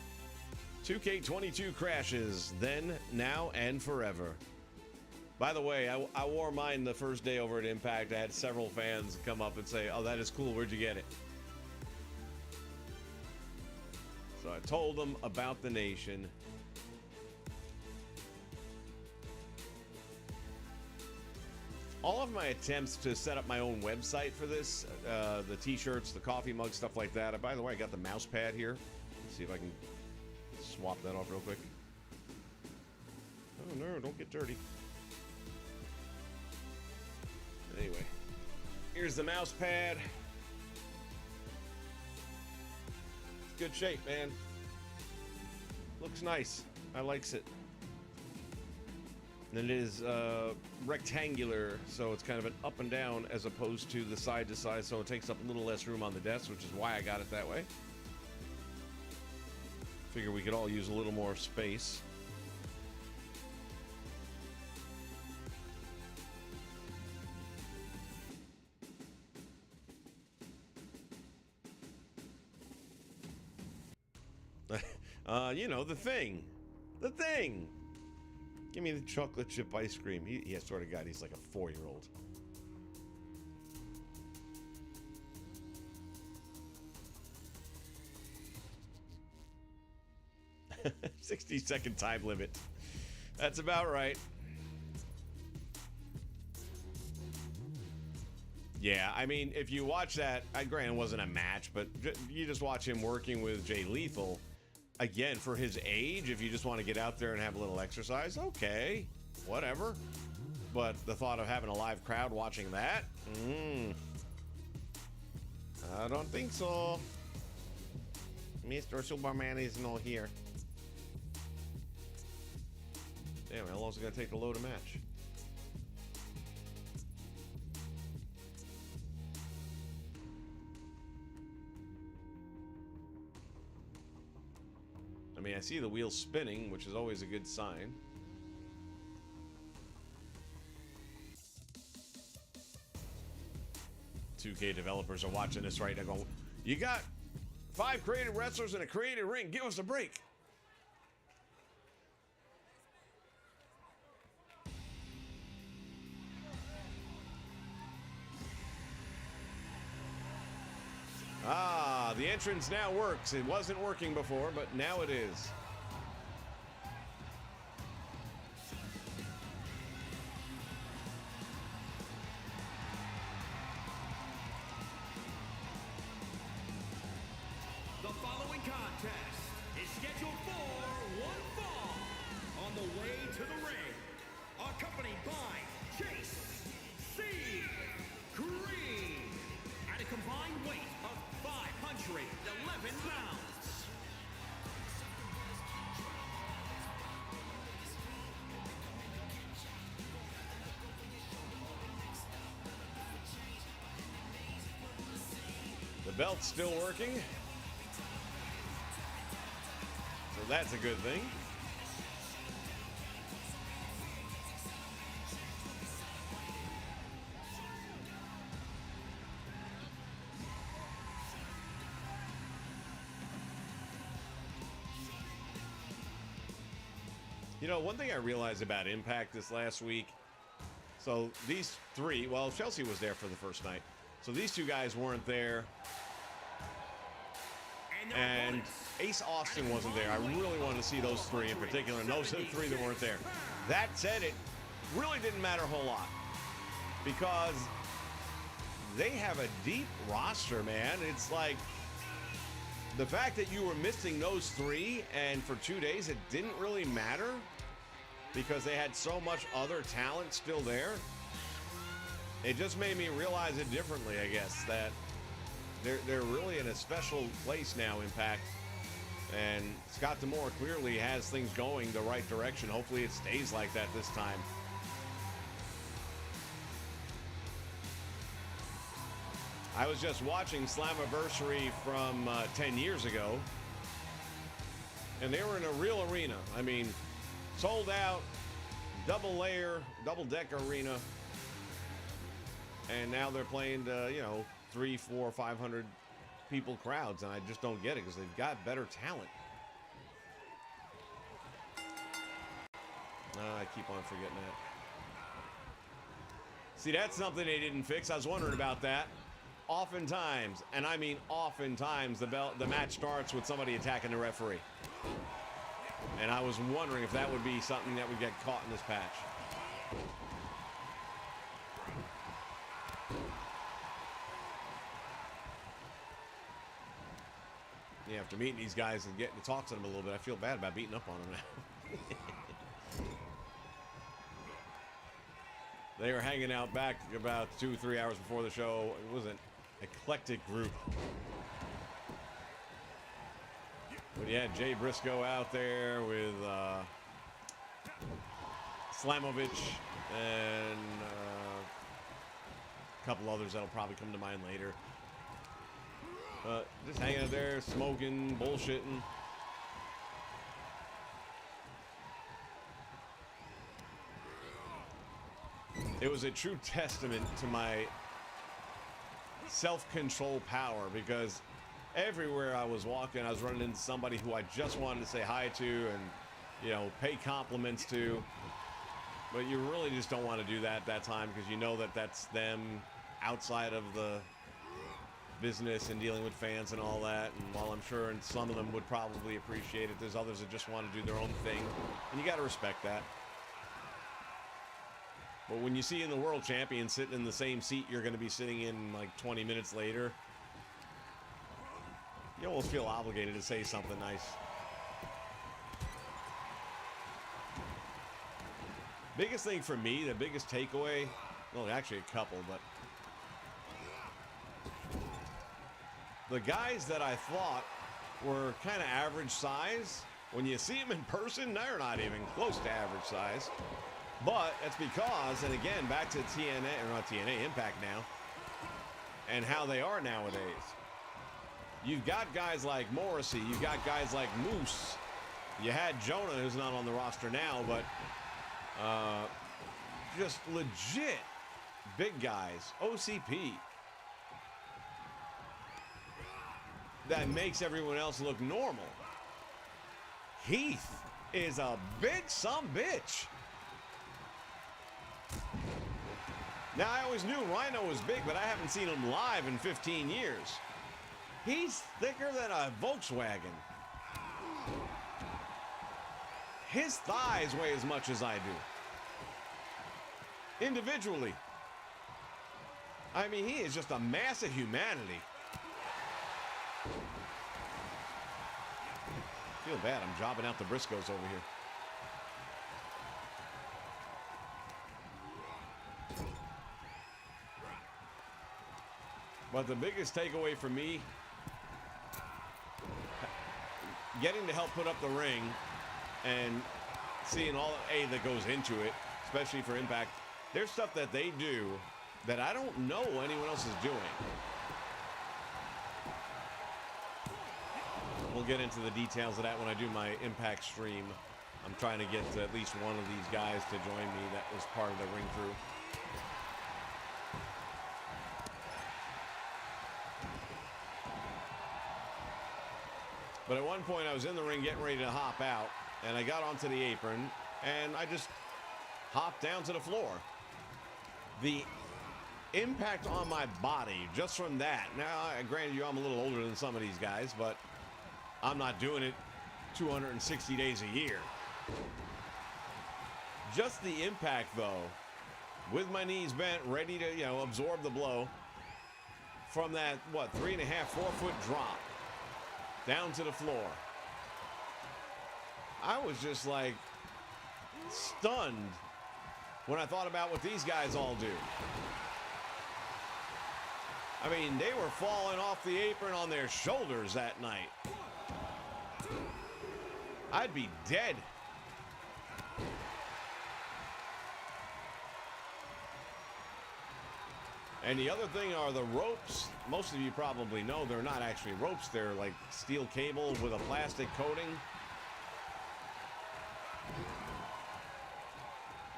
2K22 crashes, then, now, and forever. By the way, I wore mine the first day over at Impact. I had several fans come up and say, oh, that is cool. Where'd you get it? So I told them about the nation. All of my attempts to set up my own website for this, the t-shirts, the coffee mugs, stuff like that. By the way, I got the mouse pad here. Let's see if I can swap that off real quick. Oh no, don't get dirty. Anyway, here's the mouse pad. It's good shape, man. Looks nice. I likes it. And it is rectangular, so it's kind of an up and down as opposed to the side to side, so it takes up a little less room on the desk, which is why I got it that way. Figure we could all use a little more space. You know, the thing. The thing. Give me the chocolate chip ice cream. He sort of got, he's like a 4-year-old. "60-second time limit." That's about right. Yeah, I mean, if you watch that, granted it wasn't a match, but you just watch him working with Jay Lethal. Again, for his age, if you just want to get out there and have a little exercise, okay, whatever. But the thought of having a live crowd watching that, I don't think so. Mr. Superman is not here. Damn, how long is it going to take to load a match? I mean, I see the wheels spinning, which is always a good sign. "2K developers are watching this right now going, you got 5 creative wrestlers in a creative ring. Give us a break." Ah, the entrance now works. It wasn't working before, but now it is. The following contest is scheduled for one fall. On the way to the ring, accompanied by Chase C. Green, at a combined weight of 511 pounds. The belt's still working, so that's a good thing. You know, one thing I realized about Impact this last week, so these 3, well, Chelsea was there for the first night, so these 2 guys weren't there, and Ace Austin wasn't there. I really wanted to see those 3 in particular, and those are the 3 that weren't there. That said, it really didn't matter a whole lot, because they have a deep roster, man. It's like, the fact that you were missing those 3 and for 2 days it didn't really matter because they had so much other talent still there. It just made me realize it differently, I guess, that they're really in a special place now, Impact. And Scott D'Amore clearly has things going the right direction. Hopefully it stays like that this time. I was just watching Slammiversary from 10 years ago, and they were in a real arena. I mean, sold out, double deck arena, and now they're playing to, 300, 400, 500 people crowds, and I just don't get it because they've got better talent. I keep on forgetting that. See, that's something they didn't fix. I was wondering about that. Oftentimes, and I mean oftentimes, the match starts with somebody attacking the referee. And I was wondering if that would be something that would get caught in this patch. Yeah, after meeting these guys and getting to talk to them a little bit, I feel bad about beating up on them now. They were hanging out back about 2-3 hours before the show. It was an eclectic group. But you had Jay Briscoe out there with Slamovich and a couple others that'll probably come to mind later. Just hanging out there, smoking, bullshitting. It was a true testament to my self-control power, because everywhere I was walking, I was running into somebody who I just wanted to say hi to and, pay compliments to. But you really just don't want to do that at that time because you know that that's them outside of the business and dealing with fans and all that. And while I'm sure and some of them would probably appreciate it, there's others that just want to do their own thing. And you got to respect that. But when you see in the world champion sitting in the same seat you're going to be sitting in like 20 minutes later, you almost feel obligated to say something nice. Biggest thing for me, the biggest takeaway, well, actually a couple, but the guys that I thought were kind of average size, when you see them in person, they're not even close to average size. But that's because, and again, back to TNA, or not TNA, Impact now, and how they are nowadays. You've got guys like Morrissey, you've got guys like Moose. You had Jonah, who's not on the roster now, but just legit big guys. OCP. That makes everyone else look normal. Heath is a big sumbitch. Now, I always knew Rhino was big, but I haven't seen him live in 15 years. He's thicker than a Volkswagen. His thighs weigh as much as I do. Individually. I mean, he is just a mass of humanity. Feel bad, I'm jobbing out the Briscoes over here. But the biggest takeaway for me, getting to help put up the ring and seeing all the that goes into it, especially for Impact, there's stuff that they do that I don't know anyone else is doing. We'll get into the details of that when I do my Impact stream. I'm trying to get at least one of these guys to join me that was part of the ring crew. But at one point I was in the ring getting ready to hop out, and I got onto the apron and I just hopped down to the floor. The impact on my body just from that. Now, granted you, I'm a little older than some of these guys, but I'm not doing it 260 days a year. Just the impact, though, with my knees bent, ready to, you know, absorb the blow from that, what, 3.5, 4 foot drop down to the floor. I was just like stunned when I thought about what these guys all do. I mean, they were falling off the apron on their shoulders that night. I'd be dead. And the other thing are the ropes. Most of you probably know they're not actually ropes. They're like steel cable with a plastic coating.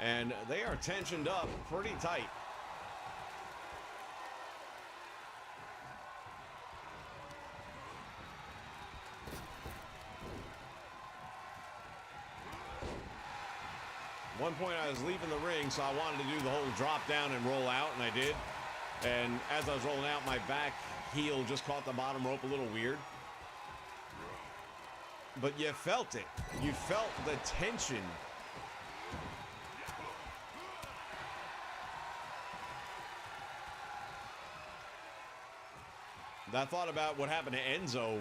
And they are tensioned up pretty tight. At one point I was leaving the ring, so I wanted to do the whole drop down and roll out, and I did. And as I was rolling out, my back heel just caught the bottom rope a little weird. But you felt it. You felt the tension. I thought about what happened to Enzo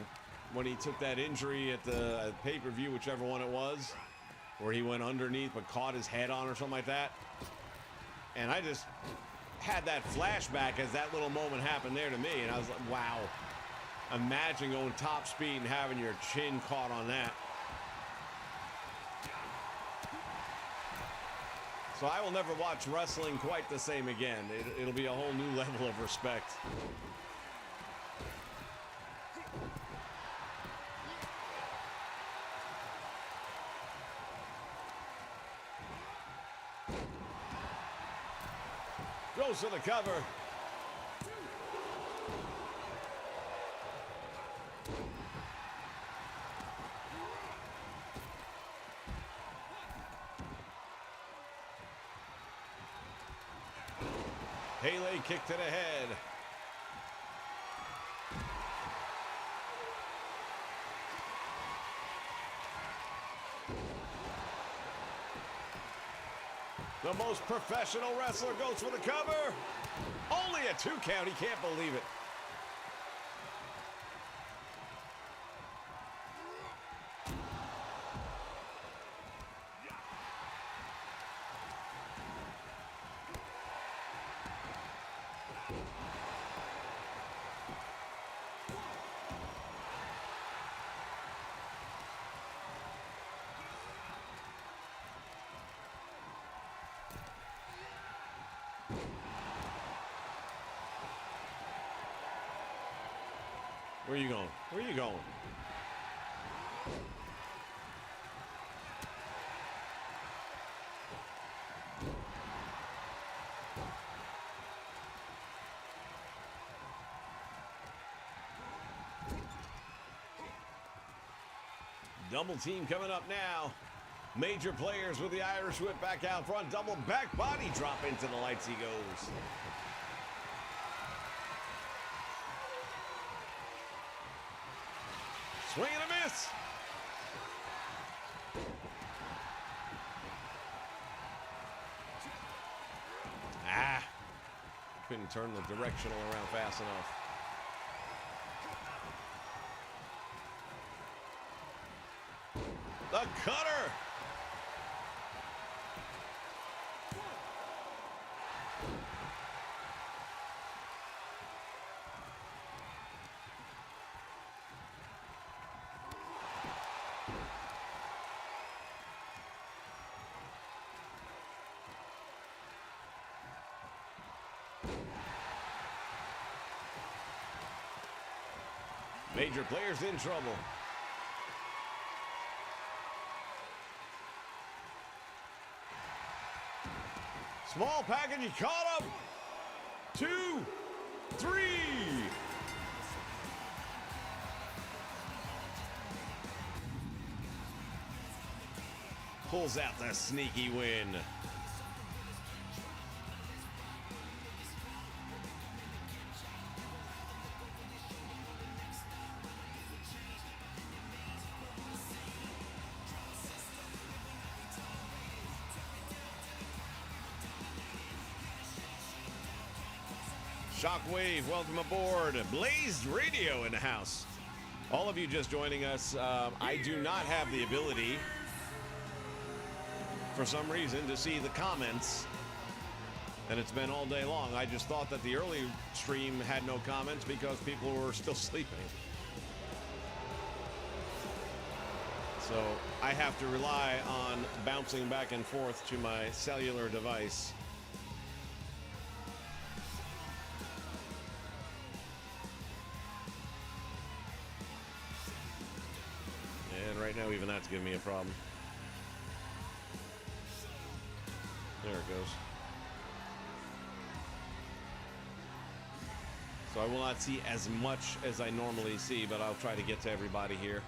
when he took that injury at the pay-per-view, whichever one it was, where he went underneath but caught his head on or something like that. And I just had that flashback as that little moment happened there to me, and I was like, wow. Imagine going top speed and having your chin caught on that. So I will never watch wrestling quite the same again. It'll be a whole new level of respect. Goes to the cover. Pele kick to the head. The most professional wrestler goes for the cover. Only a 2 count. He can't believe it. Where are you going? Where are you going? Double team coming up now. Major players with the Irish whip back out front. Double back body drop into the lights he goes. Swing and a miss. Ah. Couldn't turn the directional around fast enough. The cutter. Major players in trouble. Small package, he caught him. 2, 3. Pulls out the sneaky win. Shockwave, welcome aboard. Blazed Radio in the house. All of you just joining us, I do not have the ability, for some reason, to see the comments. And it's been all day long. I just thought that the early stream had no comments because people were still sleeping. So I have to rely on bouncing back and forth to my cellular device. Right now, even that's giving me a problem. There it goes. So I will not see as much as I normally see, but I'll try to get to everybody here.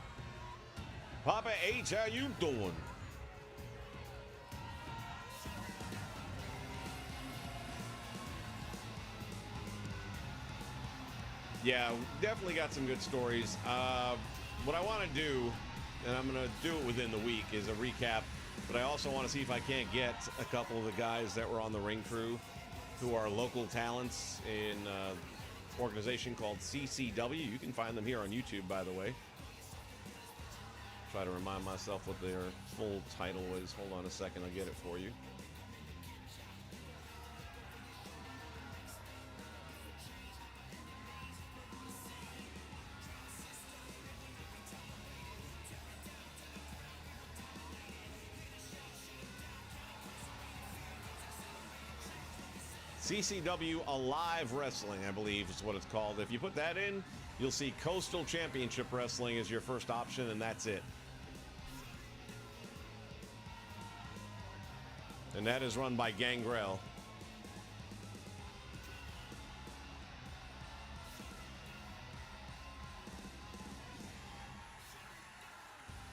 Papa H, how you doing? Yeah, definitely got some good stories. What I want to do, and I'm going to do it within the week, is a recap. But I also want to see if I can't get a couple of the guys that were on the ring crew who are local talents in an organization called CCW. You can find them here on YouTube, by the way. Try to remind myself what their full title is. Hold on a second, I'll get it for you. CCW Alive Wrestling, I believe is what it's called. If you put that in, you'll see Coastal Championship Wrestling as your first option, and that's it. And that is run by Gangrel.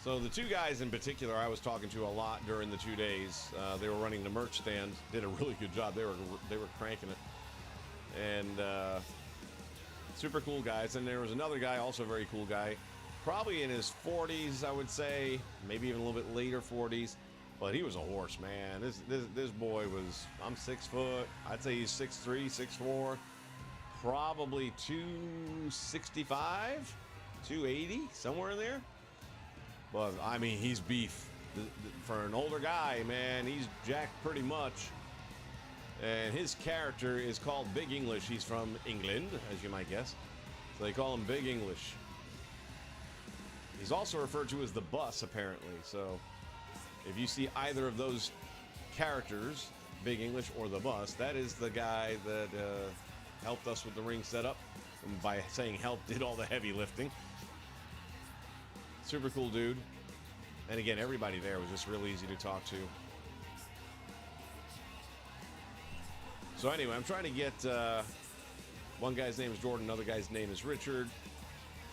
So the two guys in particular I was talking to a lot during the 2 days. They were running the merch stand, did a really good job. They were cranking it. and super cool guys. And there was another guy, also a very cool guy, probably in his 40s, I would say, maybe even a little bit later 40s, but he was a horse, man. This boy was, I'm 6 foot, I'd say he's 6'3", 6'4", probably 265, 280, somewhere in there. But I mean, he's beef. For an older guy, man, he's jacked pretty much. And his character is called Big English. He's from England, as you might guess. So they call him Big English. He's also referred to as the Bus, apparently. So if you see either of those characters, Big English or the Bus, that is the guy that helped us with the ring setup. And by saying help, did all the heavy lifting. Super cool dude. And again, everybody there was just real easy to talk to. So anyway, I'm trying to get, one guy's name is Jordan, another guy's name is Richard,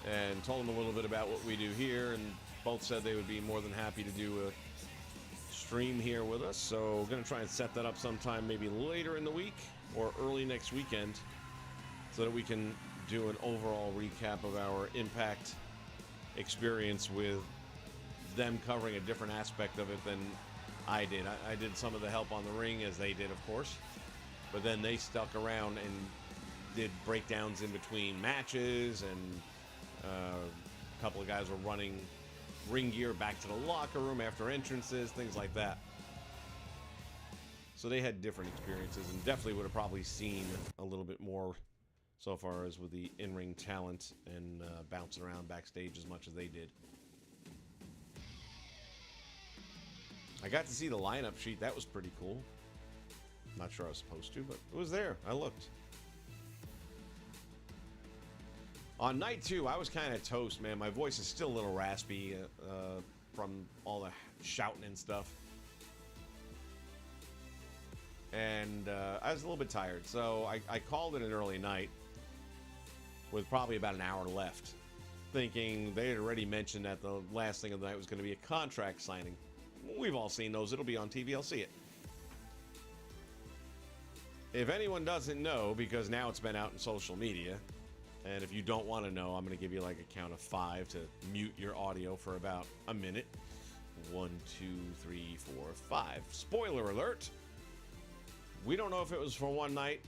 and told them a little bit about what we do here, and both said they would be more than happy to do a stream here with us. So we're going to try and set that up sometime maybe later in the week or early next weekend so that we can do an overall recap of our Impact experience with them covering a different aspect of it than I did. I did some of the help on the ring, as they did, of course. But then they stuck around and did breakdowns in between matches, and a couple of guys were running ring gear back to the locker room after entrances, things like that. So they had different experiences and definitely would have probably seen a little bit more so far as with the in-ring talent and bouncing around backstage as much as they did. I got to see the lineup sheet. That was pretty cool. Not sure I was supposed to, but it was there. I looked. On night 2, I was kind of toast, man. My voice is still a little raspy from all the shouting and stuff. And I was a little bit tired, so I called it an early night with probably about an hour left, thinking they had already mentioned that the last thing of the night was going to be a contract signing. We've all seen those. It'll be on TV. I'll see it. If anyone doesn't know, because now it's been out in social media, and if you don't want to know, I'm going to give you like a count of 5 to mute your audio for about a minute. 1, 2, 3, 4, 5. Spoiler alert. We don't know if it was for one night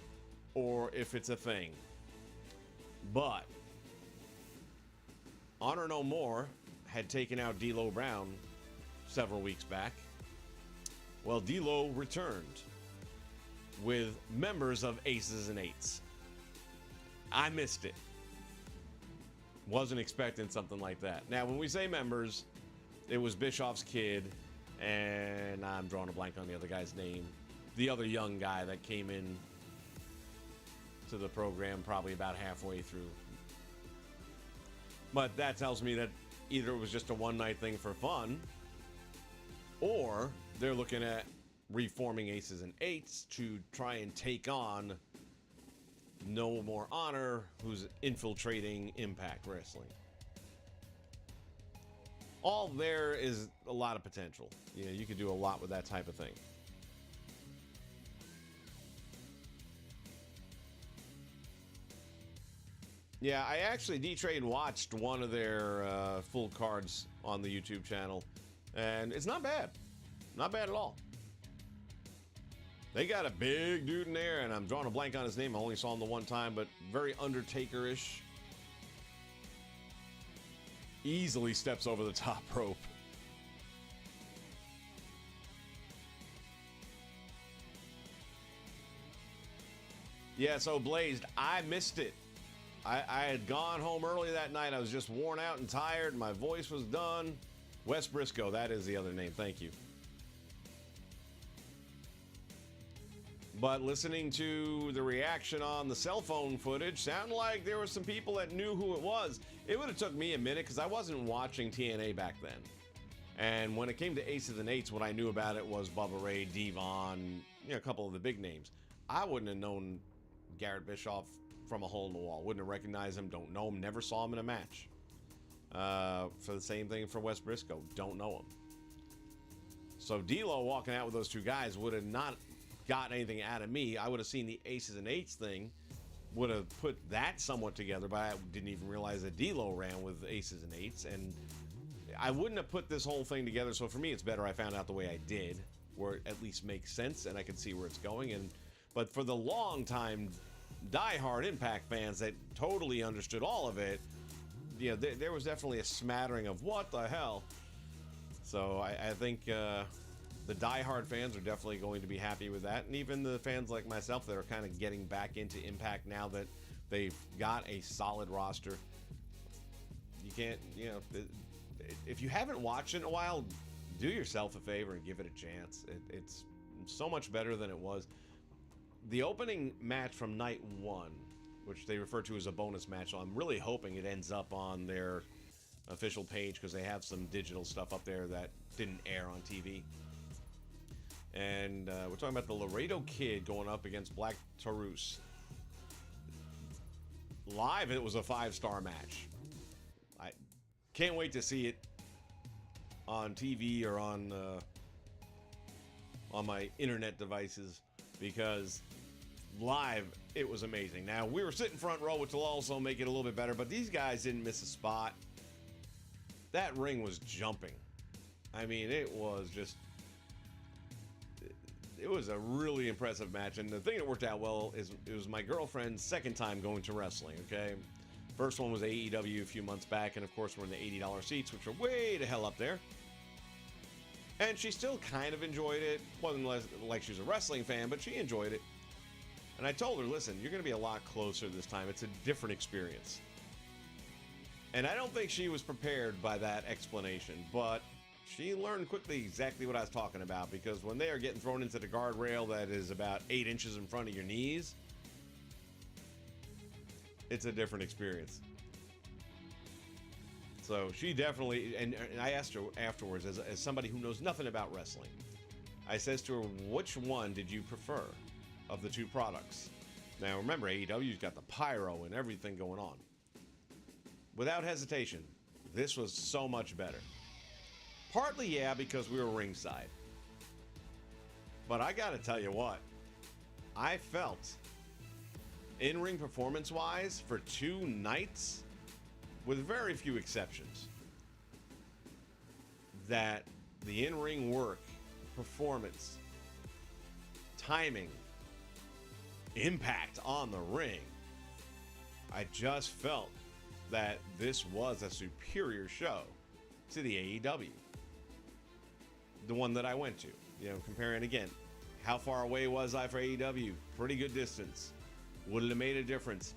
or if it's a thing. But Honor No More had taken out D'Lo Brown several weeks back. Well, D'Lo returned with members of Aces and Eights. I missed it. Wasn't expecting something like that. Now, when we say members, it was Bischoff's kid, and I'm drawing a blank on the other guy's name. The other young guy that came in to the program probably about halfway through. But that tells me that either it was just a one-night thing for fun, or they're looking at reforming Aces and Eights to try and take on No More Honor, who's infiltrating Impact Wrestling. All there is a lot of potential. You know, you could do a lot with that type of thing. Yeah, I actually D-Trade watched one of their full cards on the YouTube channel, and it's not bad. Not bad at all. They got a big dude in there, and I'm drawing a blank on his name. I only saw him the one time, but very Undertaker-ish. Easily steps over the top rope. Yeah, so Blazed, I missed it. I had gone home early that night. I was just worn out and tired. My voice was done. Wes Briscoe, that is the other name. Thank you. But listening to the reaction on the cell phone footage, sounded like there were some people that knew who it was. It would have took me a minute because I wasn't watching TNA back then. And when it came to Aces and Eights, what I knew about it was Bubba Ray, Devon, you know, a couple of the big names. I wouldn't have known Garrett Bischoff from a hole in the wall. Wouldn't have recognized him, don't know him, never saw him in a match. For the same thing for Wes Briscoe, don't know him. So D'Lo walking out with those two guys would have not gotten anything out of me. I would have seen the Aces and Eights thing would have put that somewhat together, but I didn't even realize that D'Lo ran with aces and eights, and I wouldn't have put this whole thing together. So for me, it's better I found out the way I did, where it at least makes sense and I can see where it's going. But for the long-time die-hard Impact fans that totally understood all of it, you know, there was definitely a smattering of what the hell. So I think the die-hard fans are definitely going to be happy with that, and even the fans like myself that are kind of getting back into Impact now that they've got a solid roster. You can't, you know, if you haven't watched it in a while, do yourself a favor and give it a chance. It's so much better than it was. The opening match from night one, which they refer to as a bonus match, so I'm really hoping it ends up on their official page because they have some digital stuff up there that didn't air on TV. And we're talking about the Laredo Kid going up against Black Taurus. Live, it was a 5-star match. I can't wait to see it on TV or on my internet devices, because live it was amazing. Now, we were sitting front row, which will also make it a little bit better, but these guys didn't miss a spot. That ring was jumping. I mean, it was just, it was a really impressive match. And the thing that worked out well is it was my girlfriend's second time going to wrestling, okay? First one was AEW a few months back, and of course we're in the $80 seats, which are way the hell up there. And she still kind of enjoyed it. Wasn't like she was a wrestling fan, but she enjoyed it. And I told her, listen, you're going to be a lot closer this time. It's a different experience. And I don't think she was prepared by that explanation, but she learned quickly exactly what I was talking about, because when they are getting thrown into the guardrail that is about 8 inches in front of your knees, it's a different experience. So she definitely, and I asked her afterwards, as somebody who knows nothing about wrestling, I says to her, which one did you prefer of the two products? Now remember, AEW's got the pyro and everything going on. Without hesitation, this was so much better. Partly, yeah, because we were ringside. But I gotta tell you what, I felt in-ring performance-wise for 2 nights, with very few exceptions, that the in-ring work, performance, timing, impact on the ring, I just felt that this was a superior show to the AEW. The one that I went to. You know, comparing again, how far away was I for AEW? Pretty good distance. Would it have made a difference?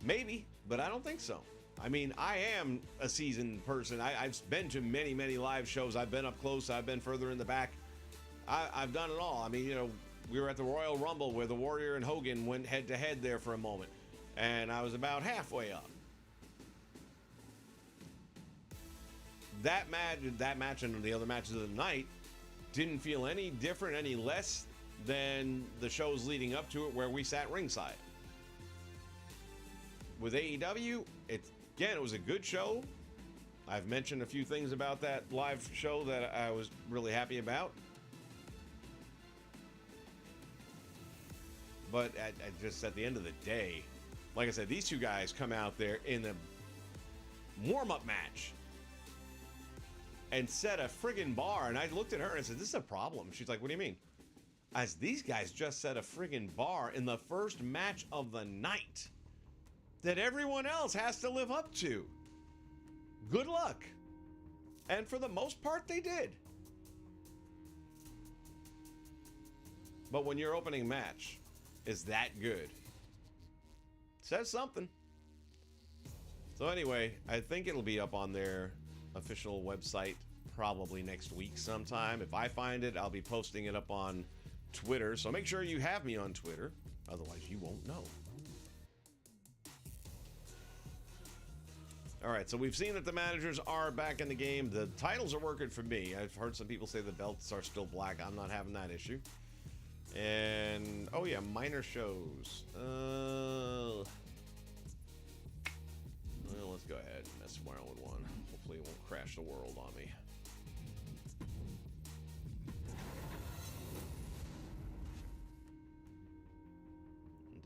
Maybe, but I don't think so. I mean, I am a seasoned person. I've been to many, many live shows. I've been up close. I've been further in the back. I've done it all. I mean, you know, we were at the Royal Rumble where the Warrior and Hogan went head-to-head there for a moment, and I was about halfway up. That match and the other matches of the night didn't feel any different, any less than the shows leading up to it where we sat ringside. With AEW, it was a good show. I've mentioned a few things about that live show that I was really happy about. But just at the end of the day, like I said, these two guys come out there in the warm-up match and set a friggin' bar. And I looked at her and I said, this is a problem. She's like, what do you mean? As these guys just set a friggin' bar in the first match of the night that everyone else has to live up to. Good luck. And for the most part, they did. But when your opening match is that good, it says something. So anyway, I think it'll be up on their official website probably next week sometime. If I find it, I'll be posting it up on Twitter. So make sure you have me on Twitter. Otherwise, you won't know. All right, so we've seen that the managers are back in the game. The titles are working for me. I've heard some people say the belts are still black. I'm not having that issue. And, oh yeah, minor shows. Well, let's go ahead and mess around with one. Hopefully it won't crash the world on me.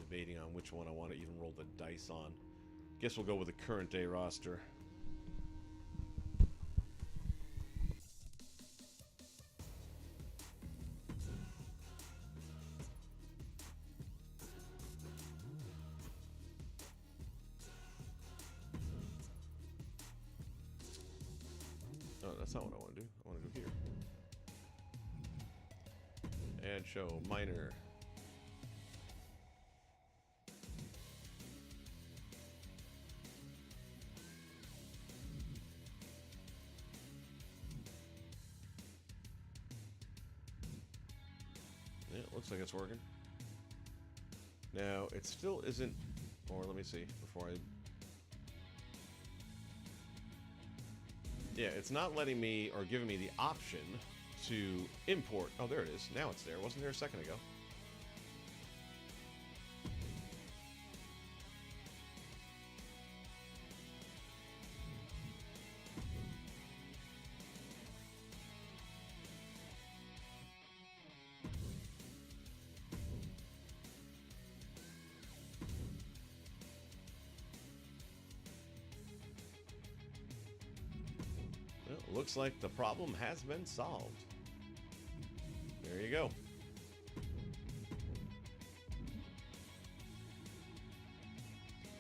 debating on which one I want to even roll the dice on. Guess we'll go with the current day roster. Oh, that's not what I want to do. I want to go here. Add show, minor. Yeah, it looks like it's working. Now, it still isn't, or let me see, before I... Yeah, it's not letting me, or giving me the option to import. Oh, there it is. Now it's there. Wasn't there a second ago? Well, looks like the problem has been solved. There you go.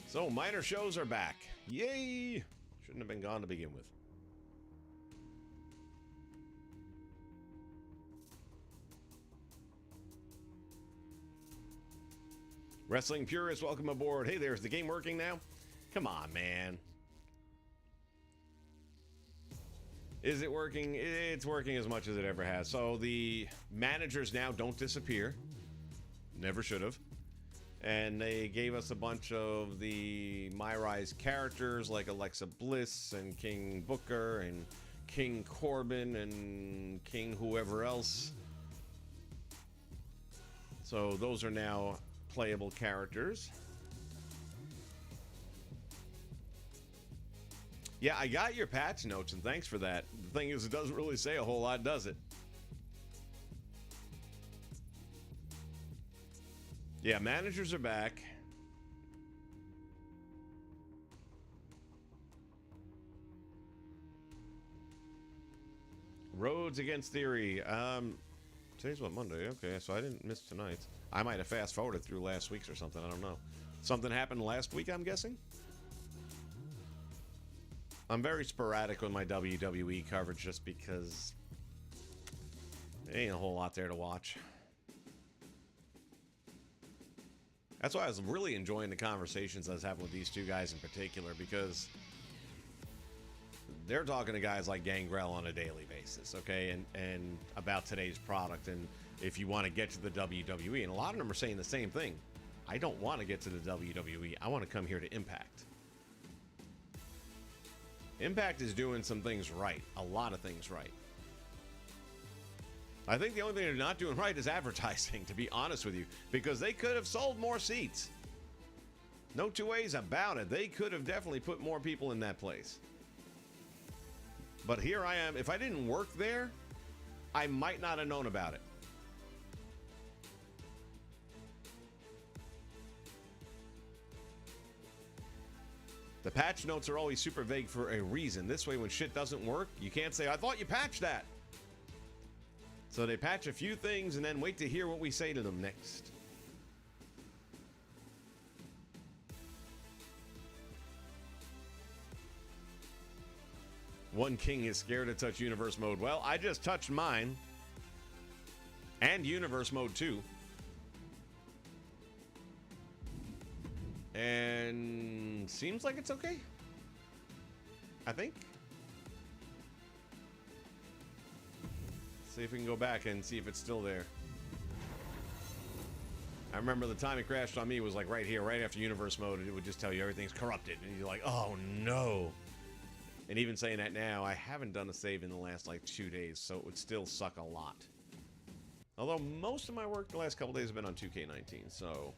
So, minor shows are back. Yay! Shouldn't have been gone to begin with. Wrestling purists, welcome aboard. Hey, there's the game working now? Come on, man. Is it working? It's working as much as it ever has. So the managers now don't disappear. Never should have. And they gave us a bunch of the My-Rise characters like Alexa Bliss and King Booker and King Corbin and King whoever else. So those are now playable characters. Yeah, I got your patch notes, and thanks for that. The thing is, it doesn't really say a whole lot, does it? Yeah, managers are back. Roads Against Theory. Today's what, Monday? Okay, so I didn't miss tonight. I might have fast-forwarded through last week's or something, I don't know. Something happened last week, I'm guessing? I'm very sporadic with my WWE coverage just because there ain't a whole lot there to watch. That's why I was really enjoying the conversations I was having with these two guys in particular, because they're talking to guys like Gangrel on a daily basis, okay, and about today's product, and if you want to get to the WWE, and a lot of them are saying the same thing. I don't want to get to the WWE. I want to come here to Impact. Impact is doing some things right. A lot of things right. I think the only thing they're not doing right is advertising, to be honest with you, because they could have sold more seats. No two ways about it. They could have definitely put more people in that place. But here I am. If I didn't work there, I might not have known about it. The patch notes are always super vague for a reason. This way, when shit doesn't work, you can't say, I thought you patched that. So they patch a few things and then wait to hear what we say to them next. One king is scared to touch universe mode. Well, I just touched mine. And universe mode too. And seems like it's okay. I think. See if we can go back and see if it's still there. I remember the time it crashed on me was like right here, right after universe mode, and it would just tell you everything's corrupted, and you're like, oh no. And even saying that now, I haven't done a save in the last like 2 days, so it would still suck a lot. Although most of my work the last couple days have been on 2K19, so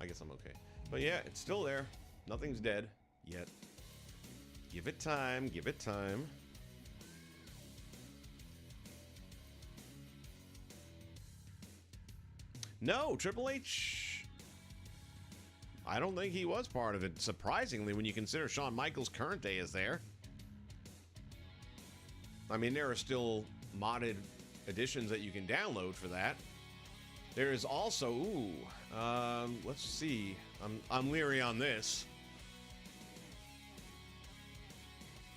I guess I'm okay. But yeah, it's still there. Nothing's dead yet. Give it time, give it time. No, Triple H. I don't think he was part of it, surprisingly, when you consider Shawn Michaels' current day is there. I mean, there are still modded editions that you can download for that. There is also, let's see. I'm leery on this.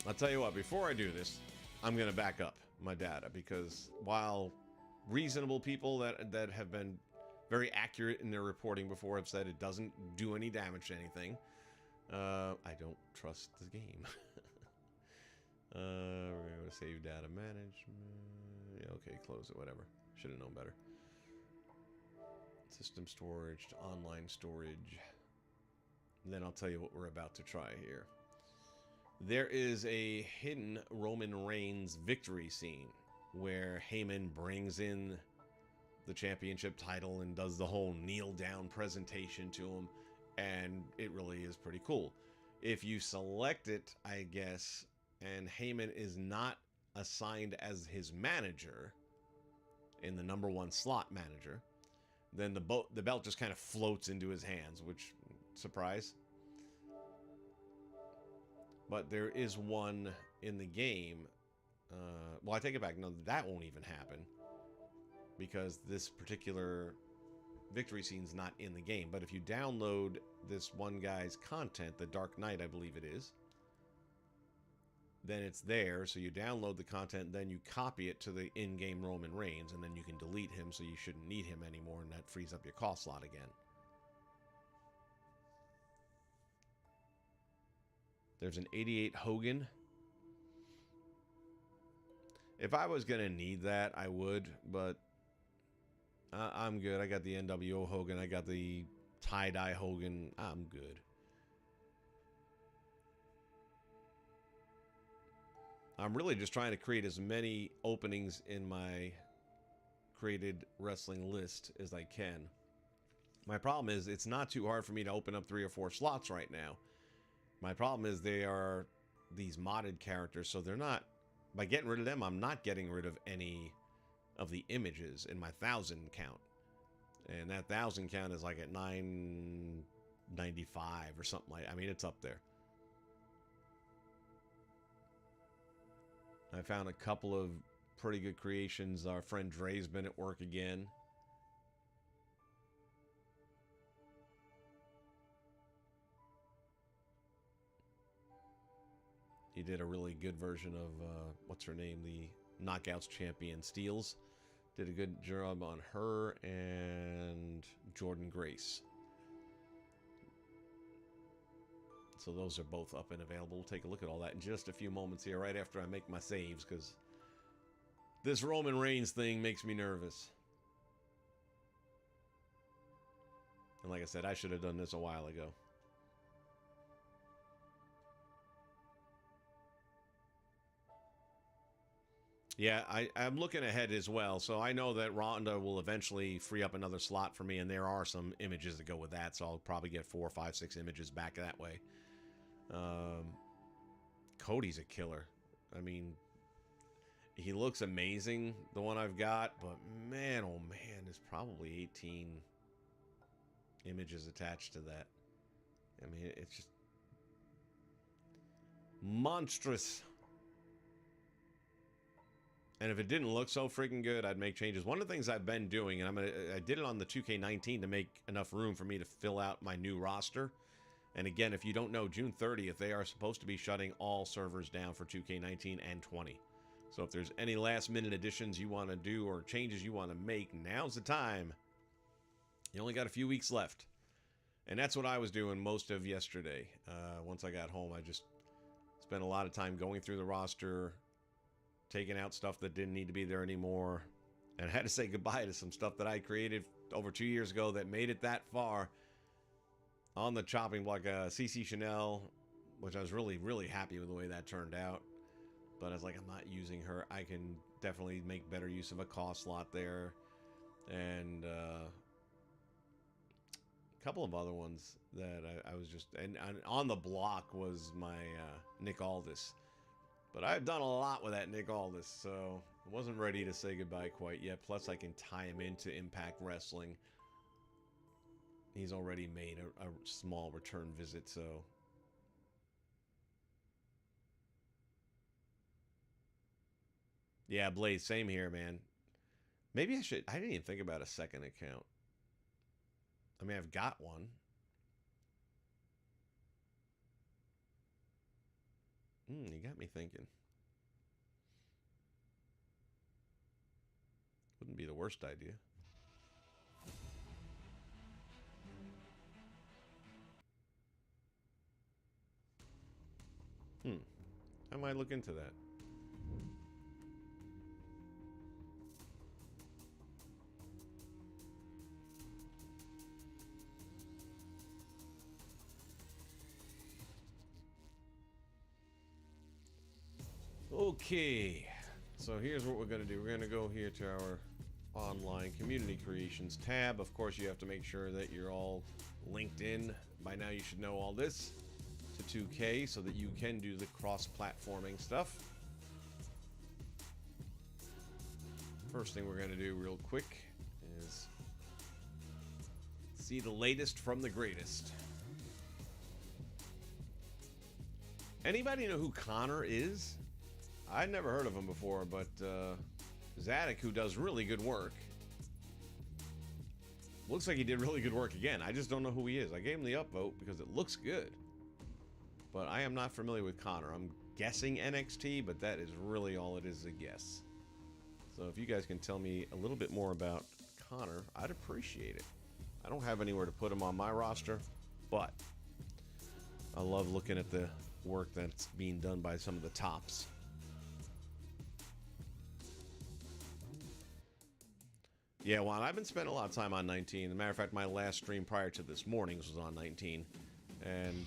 I'll tell you what, before I do this, I'm going to back up my data, because while reasonable people that have been very accurate in their reporting before have said it doesn't do any damage to anything, I don't trust the game. We're going to save data management. Yeah, okay, close it, whatever. Should have known better. System storage to online storage. And then I'll tell you what we're about to try here. There is a hidden Roman Reigns victory scene where Heyman brings in the championship title and does the whole kneel down presentation to him, and it really is pretty cool. If you select it, I guess, and Heyman is not assigned as his manager in the #1 slot manager, then the belt just kind of floats into his hands, which, surprise. But there is one in the game. Well, I take it back. No, that won't even happen, because this particular victory scene's not in the game. But if you download this one guy's content, the Dark Knight, I believe it is, then it's there. So you download the content, then you copy it to the in-game Roman Reigns, and then you can delete him, so you shouldn't need him anymore, and that frees up your call slot again. There's an 88 Hogan. If I was going to need that, I would, but I'm good. I got the NWO Hogan. I got the tie-dye Hogan. I'm good. I'm really just trying to create as many openings in my created wrestling list as I can. My problem is it's not too hard for me to open up 3 or 4 slots right now. My problem is they are these modded characters, so they're not... By getting rid of them, I'm not getting rid of any of the images in my 1,000 count. And that 1,000 count is like at 995 or something like... I mean, it's up there. I found a couple of pretty good creations. Our friend Dre's been at work again. He did a really good version of, what's her name? The Knockouts champion, Steels. Did a good job on her and Jordan Grace. So those are both up and available. We'll take a look at all that in just a few moments here, right after I make my saves, because this Roman Reigns thing makes me nervous. And like I said, I should have done this a while ago. Yeah, I'm looking ahead as well, so I know that Ronda will eventually free up another slot for me, and there are some images that go with that, so I'll probably get 4, 5, 6 images back that way. Cody's a killer. I mean, he looks amazing, the one I've got, but man, oh man, there's probably 18 images attached to that. I mean, it's just monstrous. And if it didn't look so freaking good, I'd make changes. One of the things I've been doing, and I did it on the 2K19 to make enough room for me to fill out my new roster. And again, if you don't know, June 30th, they are supposed to be shutting all servers down for 2K19 and 20. So if there's any last-minute additions you want to do or changes you want to make, now's the time. You only got a few weeks left. And that's what I was doing most of yesterday. Once I got home, I just spent a lot of time going through the roster, taking out stuff that didn't need to be there anymore, and I had to say goodbye to some stuff that I created over 2 years ago that made it that far on the chopping block. CC Chanel, which I was really, really happy with the way that turned out, but I was like, I'm not using her. I can definitely make better use of a cost slot there, and a couple of other ones that I was just... And on the block was my Nick Aldis. But I've done a lot with that Nick Aldis, so I wasn't ready to say goodbye quite yet. Plus, I can tie him into Impact Wrestling. he's already made a small return visit, so... Yeah, Blaze, same here, man. Maybe I should... I didn't even think about a second account. I mean, I've got one. You got me thinking. Wouldn't be the worst idea. I might look into that. Okay, so here's what we're going to do. We're going to go here to our online community creations tab. Of course, you have to make sure that you're all linked in. By now, you should know all this to 2K so that you can do the cross-platforming stuff. First thing we're going to do real quick is see the latest from the greatest. Anybody know who Connor is? I'd never heard of him before, but Zadok, who does really good work, looks like he did really good work again. I just don't know who he is. I gave him the upvote because it looks good, but I am not familiar with Connor. I'm guessing NXT, but that is really all it is, a guess. So if you guys can tell me a little bit more about Connor, I'd appreciate it. I don't have anywhere to put him on my roster, but I love looking at the work that's being done by some of the tops. Yeah, well, I've been spending a lot of time on 19. As a matter of fact, my last stream prior to this morning's was on 19. And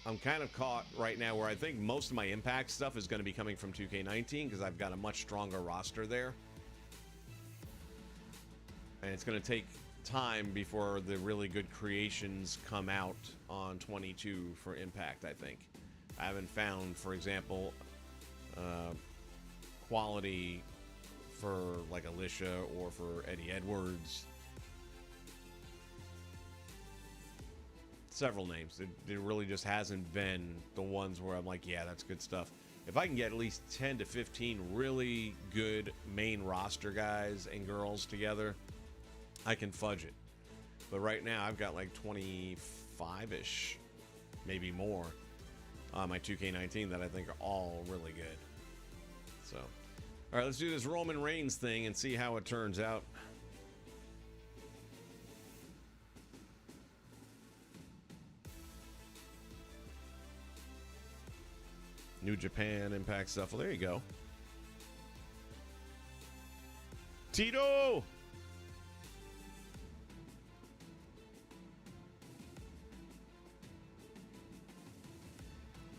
I'm kind of caught right now where I think most of my Impact stuff is going to be coming from 2K19 because I've got a much stronger roster there. And it's going to take time before the really good creations come out on 22 for Impact, I think. I haven't found, for example, quality for like Alicia or for Eddie Edwards. Several names. It really just hasn't been the ones where I'm like, yeah, that's good stuff. If I can get at least 10 to 15 really good main roster guys and girls together, I can fudge it. But right now, I've got like 25-ish, maybe more, on my 2K19 that I think are all really good. So, all right, let's do this Roman Reigns thing and see how it turns out. New Japan Impact stuff. Well, there you go. Tito!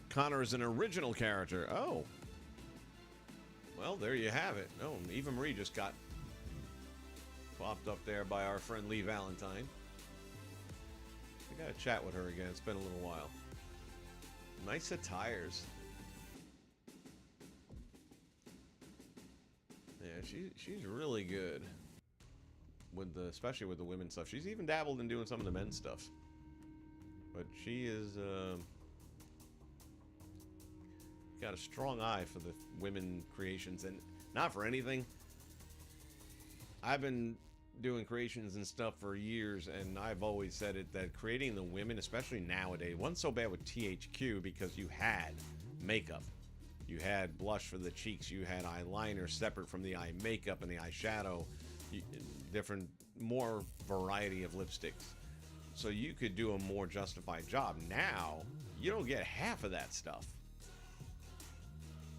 Connor is an original character. Oh. Well, there you have it. Oh, Eva Marie just got popped up there by our friend Lee Valentine. I gotta chat with her again. It's been a little while. Nice attires. Yeah, she's really good with especially with the women's stuff. She's even dabbled in doing some of the men's stuff, but she is got a strong eye for the women creations, and not for anything. I've been doing creations and stuff for years, and I've always said it that creating the women, especially nowadays, wasn't so bad with THQ because you had makeup. You had blush for the cheeks. You had eyeliner separate from the eye makeup and the eyeshadow. Different, more variety of lipsticks. So you could do a more justified job. Now, you don't get half of that stuff.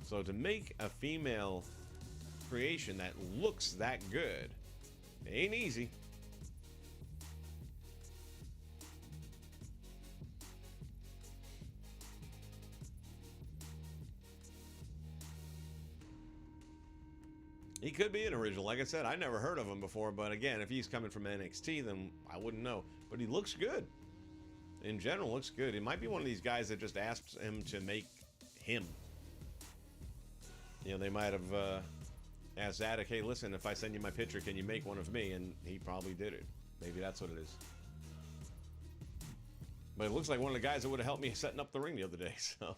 So to make a female creation that looks that good, it ain't easy. He could be an original. Like I said, I never heard of him before, but again, if he's coming from NXT, then I wouldn't know. But he looks good. In general, looks good. He might be one of these guys that just asks him to make him. You know, they might have asked Zadok, hey, listen, if I send you my picture, can you make one of me? And he probably did it. Maybe that's what it is. But it looks like one of the guys that would have helped me setting up the ring the other day, so.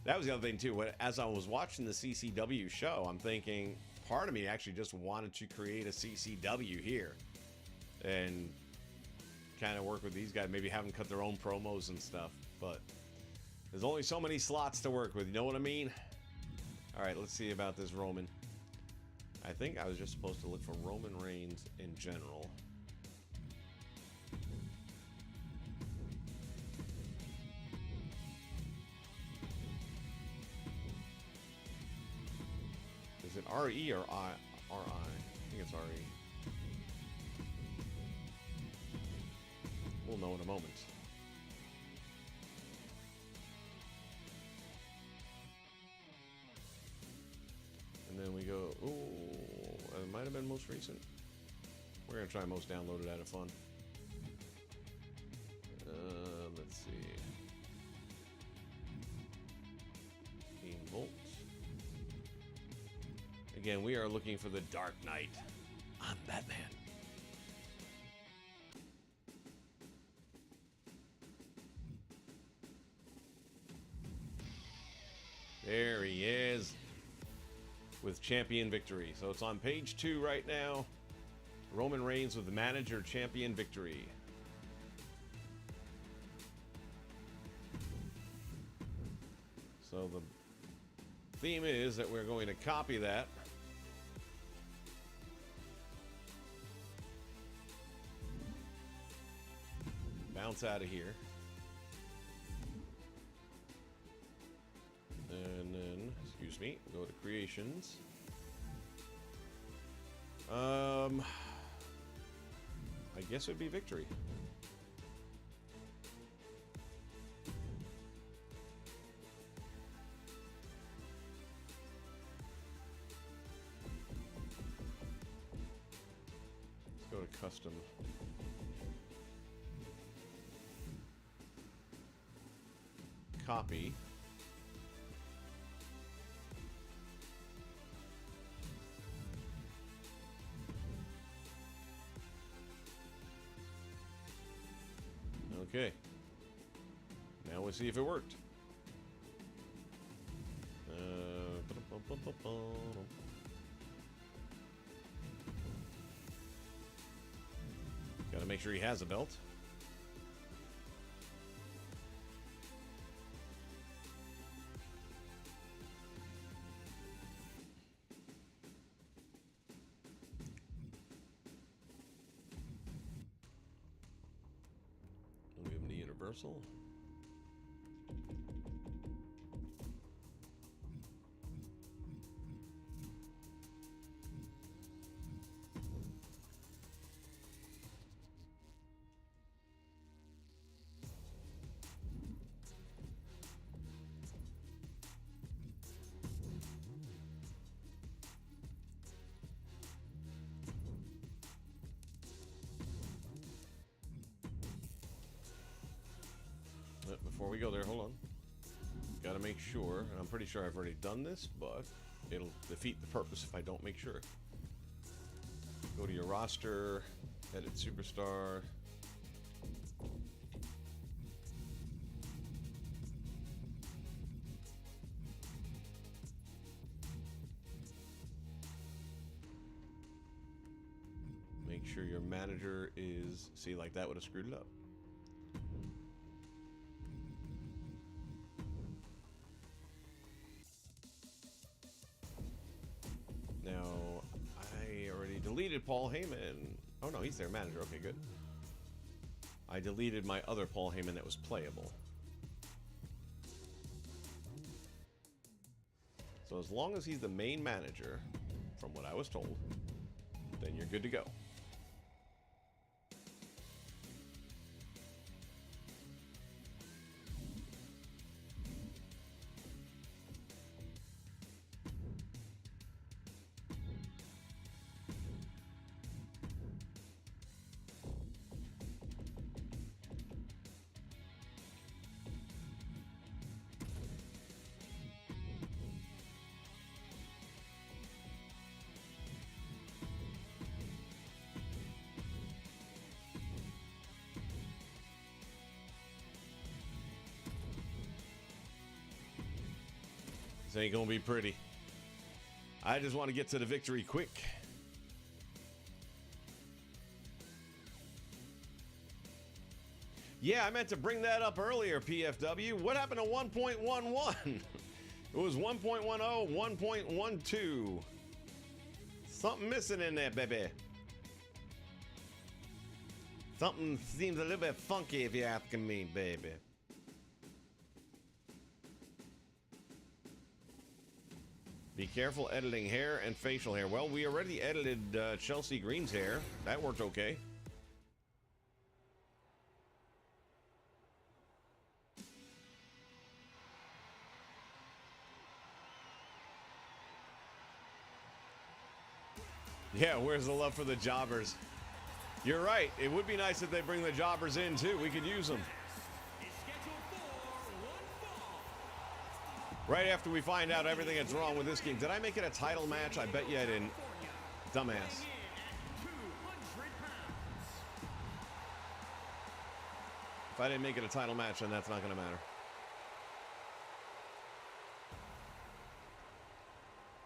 That was the other thing, too. As I was watching the CCW show, I'm thinking, part of me actually just wanted to create a CCW here. And kind of work with these guys, maybe have them cut their own promos and stuff. But there's only so many slots to work with, you know what I mean? Alright, let's see about this Roman. I think I was just supposed to look for Roman Reigns in general. Is it RE or RI? I think it's RE. We'll know in a moment. And then we go, ooh, it might have been most recent. We're going to try most downloaded out of fun. Let's see. 18 volts. Again, we are looking for the Dark Knight. I'm Batman. There he is with champion victory. So it's on page 2 right now. Roman Reigns with the manager champion victory. So the theme is that we're going to copy that. Bounce out of here. And then, excuse me, go to creations. I guess it would be victory. Let's go to custom. Copy. Okay. Now we'll see if it worked. Gotta make sure he has a belt. We'll give him the universal. Before we go there, hold on. Gotta make sure, and I'm pretty sure I've already done this, but it'll defeat the purpose if I don't make sure. Go to your roster, edit superstar. Make sure your manager is, see, like that would have screwed it up. Now, I already deleted Paul Heyman. Oh no, he's their manager. Okay, good. I deleted my other Paul Heyman that was playable. So as long as he's the main manager, from what I was told, then you're good to go. This ain't gonna be pretty. I just want to get to the victory quick. Yeah, I meant to bring that up earlier, PFW. What happened to 1.11? It was 1.10, 1.12. Something missing in there, baby. Something seems a little bit funky if you're asking me, baby. Be careful editing hair and facial hair. Well, we already edited Chelsea Green's hair. That worked okay. Yeah, where's the love for the jobbers? You're right. It would be nice if they bring the jobbers in, too. We could use them. Right after we find out everything that's wrong with this game. Did I make it a title match? I bet you I didn't. Dumbass. If I didn't make it a title match, then that's not going to matter.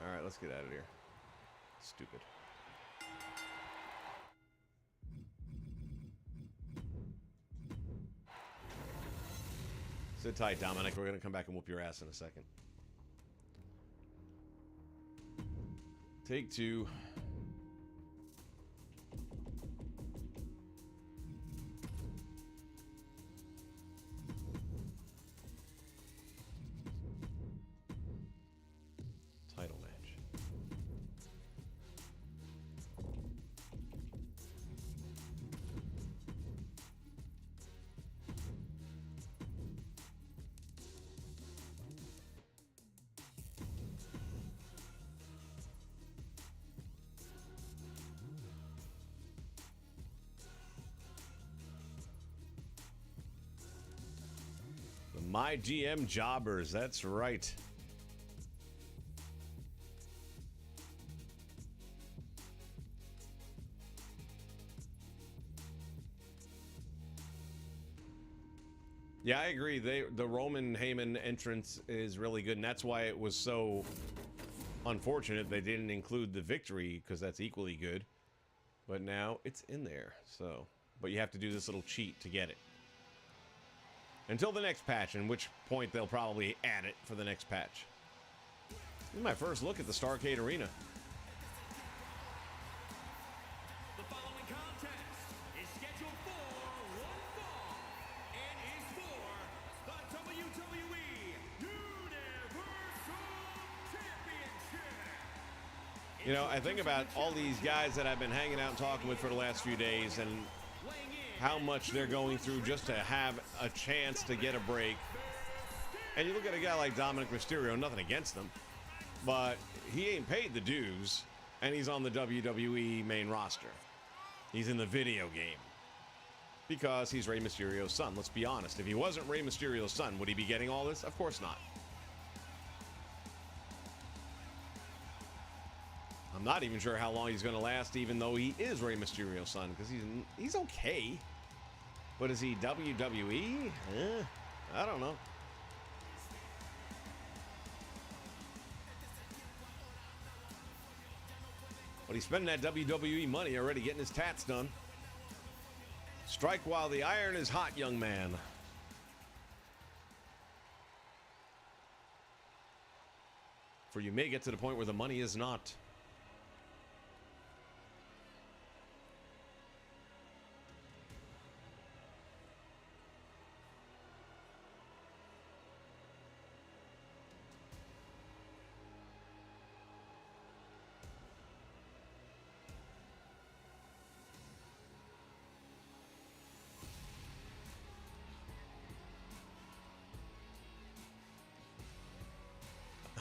All right, let's get out of here. Stupid. Sit tight, Dominic. We're going to come back and whoop your ass in a second. Take two. Title match. My GM jobbers, that's right. Yeah, I agree. The Roman Heyman entrance is really good, and that's why it was so unfortunate they didn't include the victory, because that's equally good. But now it's in there, so. But you have to do this little cheat to get it. Until the next patch, in which point they'll probably add it for the next patch. This is my first look at the Starrcade Arena. The following contest is scheduled for one fall and is for the WWE Universal Championship. You know, I think about all these guys that I've been hanging out and talking with for the last few days, and how much they're going through just to have a chance to get a break. And you look at a guy like Dominic Mysterio, nothing against him, but he ain't paid the dues, and he's on the WWE main roster. He's in the video game because he's Rey Mysterio's son. Let's be honest. If he wasn't Rey Mysterio's son, would he be getting all this? Of course not. I'm not even sure how long he's going to last, even though he is Rey Mysterio's son, because he's okay. But is he WWE? I don't know. But he's spending that WWE money already getting his tats done. Strike while the iron is hot, young man. For you may get to the point where the money is not.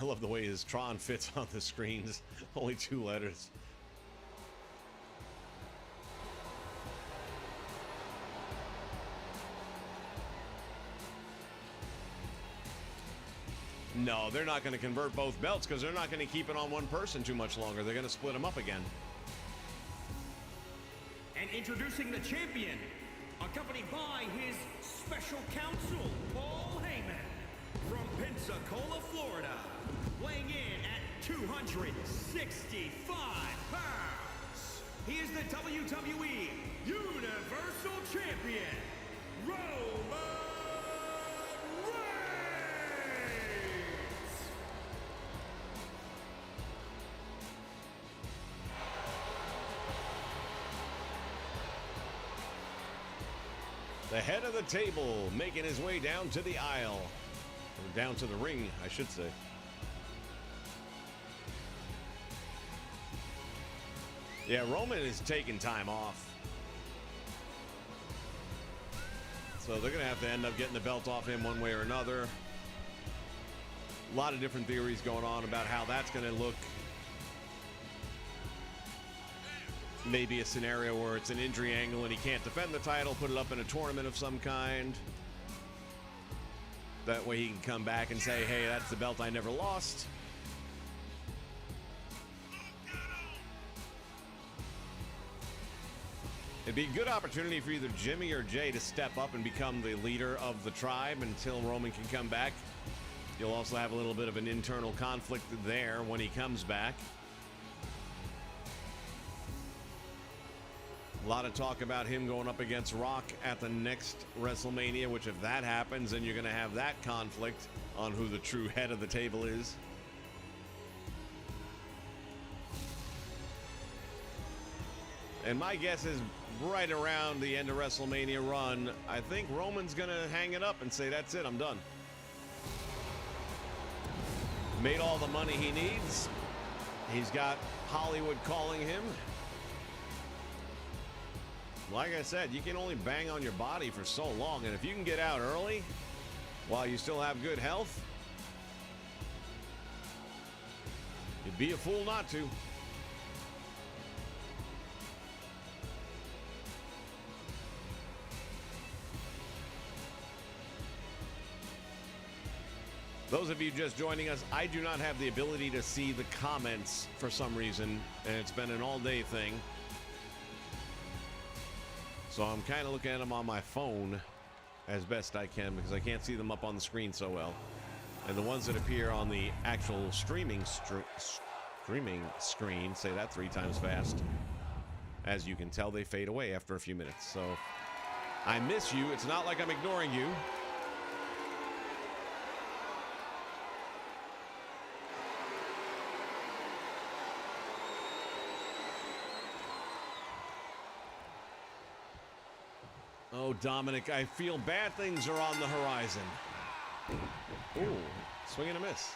I love the way his Tron fits on the screens. Only 2 letters. No, they're not going to convert both belts because they're not going to keep it on one person too much longer. They're going to split them up again. And introducing the champion, accompanied by his special counsel, Paul Heyman, from Pensacola, Florida, weighing in at 265 pounds, he is the WWE Universal Champion, Roman Reigns! The head of the table making his way down to the aisle. Or down to the ring, I should say. Yeah, Roman is taking time off. So they're going to have to end up getting the belt off him one way or another. A lot of different theories going on about how that's going to look. Maybe a scenario where it's an injury angle and he can't defend the title, put it up in a tournament of some kind. That way he can come back and say, hey, that's the belt I never lost. It'd be a good opportunity for either Jimmy or Jay to step up and become the leader of the tribe until Roman can come back. You'll also have a little bit of an internal conflict there when he comes back. A lot of talk about him going up against Rock at the next WrestleMania, which if that happens, then you're going to have that conflict on who the true head of the table is. And my guess is right around the end of WrestleMania run, I think Roman's going to hang it up and say, that's it, I'm done. Made all the money he needs. He's got Hollywood calling him. Like I said, you can only bang on your body for so long, and if you can get out early while you still have good health, you'd be a fool not to. Those of you just joining us, I do not have the ability to see the comments for some reason, and it's been an all-day thing. So I'm kind of looking at them on my phone as best I can because I can't see them up on the screen so well. And the ones that appear on the actual streaming screen, say that 3 times fast, as you can tell, they fade away after a few minutes. So I miss you. It's not like I'm ignoring you. Oh, Dominic, I feel bad things are on the horizon. Ooh, swing and a miss.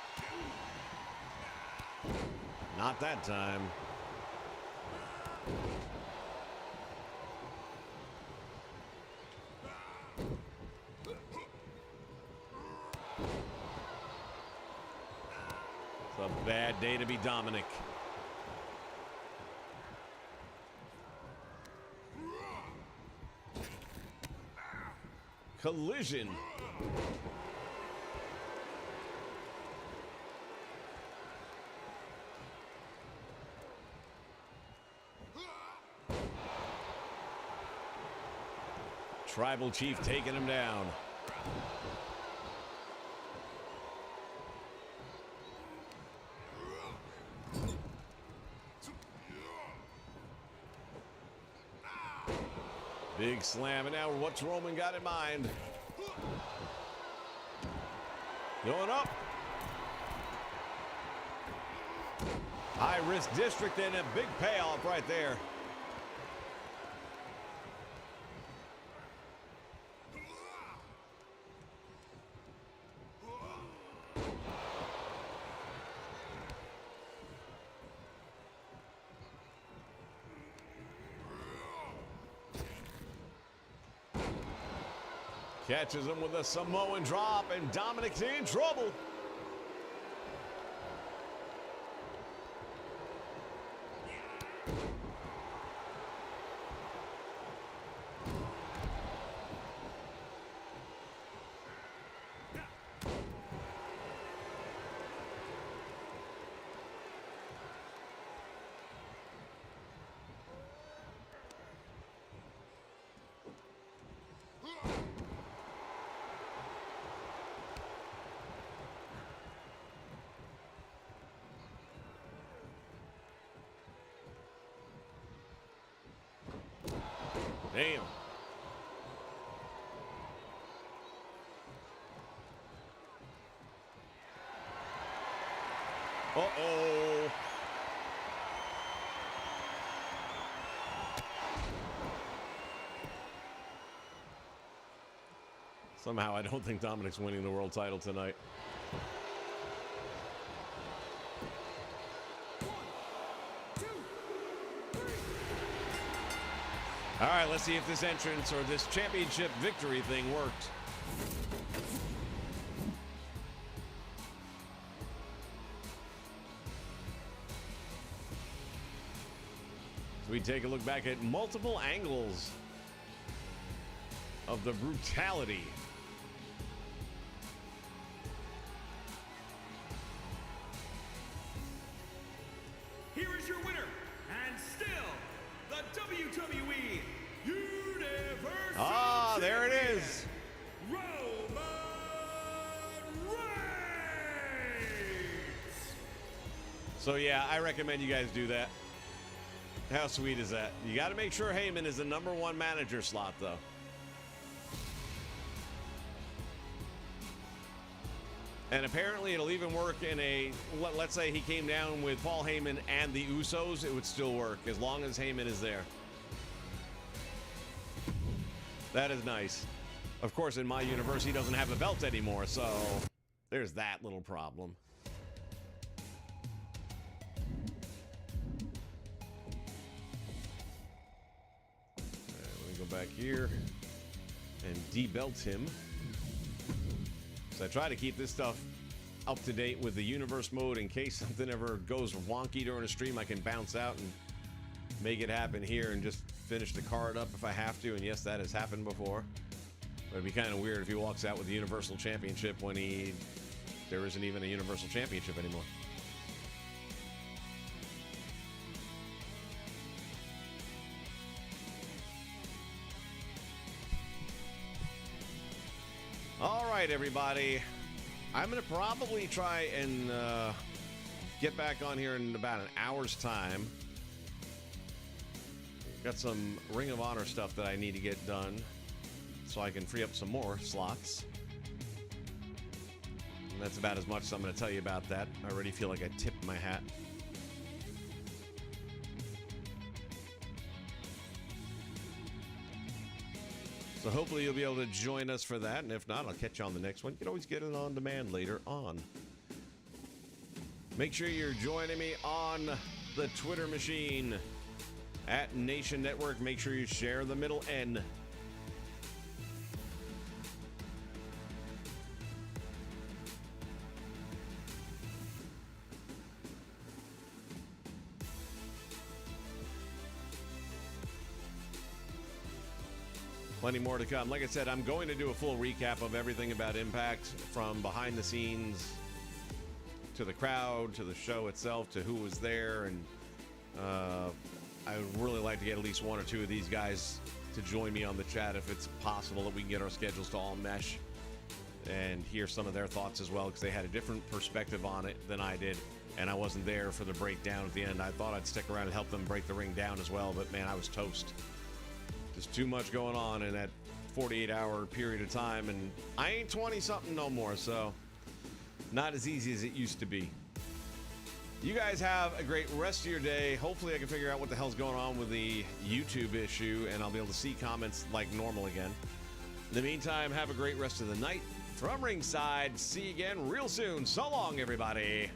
Not that time. It's a bad day to be Dominic. Collision. Tribal Chief taking him down. Big slam, and now what's Roman got in mind? Going up. High risk district and a big payoff right there. Catches him with a Samoan drop, and Dominic's in trouble. Damn. Uh-oh. Somehow I don't think Dominic's winning the world title tonight. All right, let's see if this entrance or this championship victory thing worked. So we take a look back at multiple angles of the brutality. Here is your winner, and still the WWE Universal Ah, there it Champion, is. Roman Reigns. So yeah, I recommend you guys do that. How sweet is that? You got to make sure Heyman is the #1 manager slot, though. And apparently it'll even work in a, let's say he came down with Paul Heyman and the Usos, it would still work as long as Heyman is there. That is nice. Of course, in my universe, he doesn't have the belt anymore, so there's that little problem. Let me go back here and debelt him. So I try to keep this stuff up to date with the universe mode in case something ever goes wonky during a stream. I can bounce out and make it happen here and just finish the card up if I have to. And yes, that has happened before. But it'd be kind of weird if he walks out with the Universal Championship when there isn't even a Universal Championship anymore. All right, everybody. I'm going to probably try and get back on here in about an hour's time. Got some Ring of Honor stuff that I need to get done so I can free up some more slots. And that's about as much as I'm going to tell you about that. I already feel like I tipped my hat. So hopefully you'll be able to join us for that, and if not, I'll catch you on the next one. You can always get it on demand later on. Make sure you're joining me on the Twitter machine at Nation Network. Make sure you share the middle N. Plenty more to come. Like I said, I'm going to do a full recap of everything about Impact, from behind the scenes to the crowd, to the show itself, to who was there. And I would really like to get at least one or two of these guys to join me on the chat if it's possible that we can get our schedules to all mesh and hear some of their thoughts as well, because they had a different perspective on it than I did. And I wasn't there for the breakdown at the end. I thought I'd stick around and help them break the ring down as well, but man, I was toast. There's too much going on in that 48-hour period of time, and I ain't 20-something no more, so not as easy as it used to be. You guys have a great rest of your day. Hopefully I can figure out what the hell's going on with the YouTube issue, and I'll be able to see comments like normal again. In the meantime, have a great rest of the night. From ringside, see you again real soon. So long, everybody.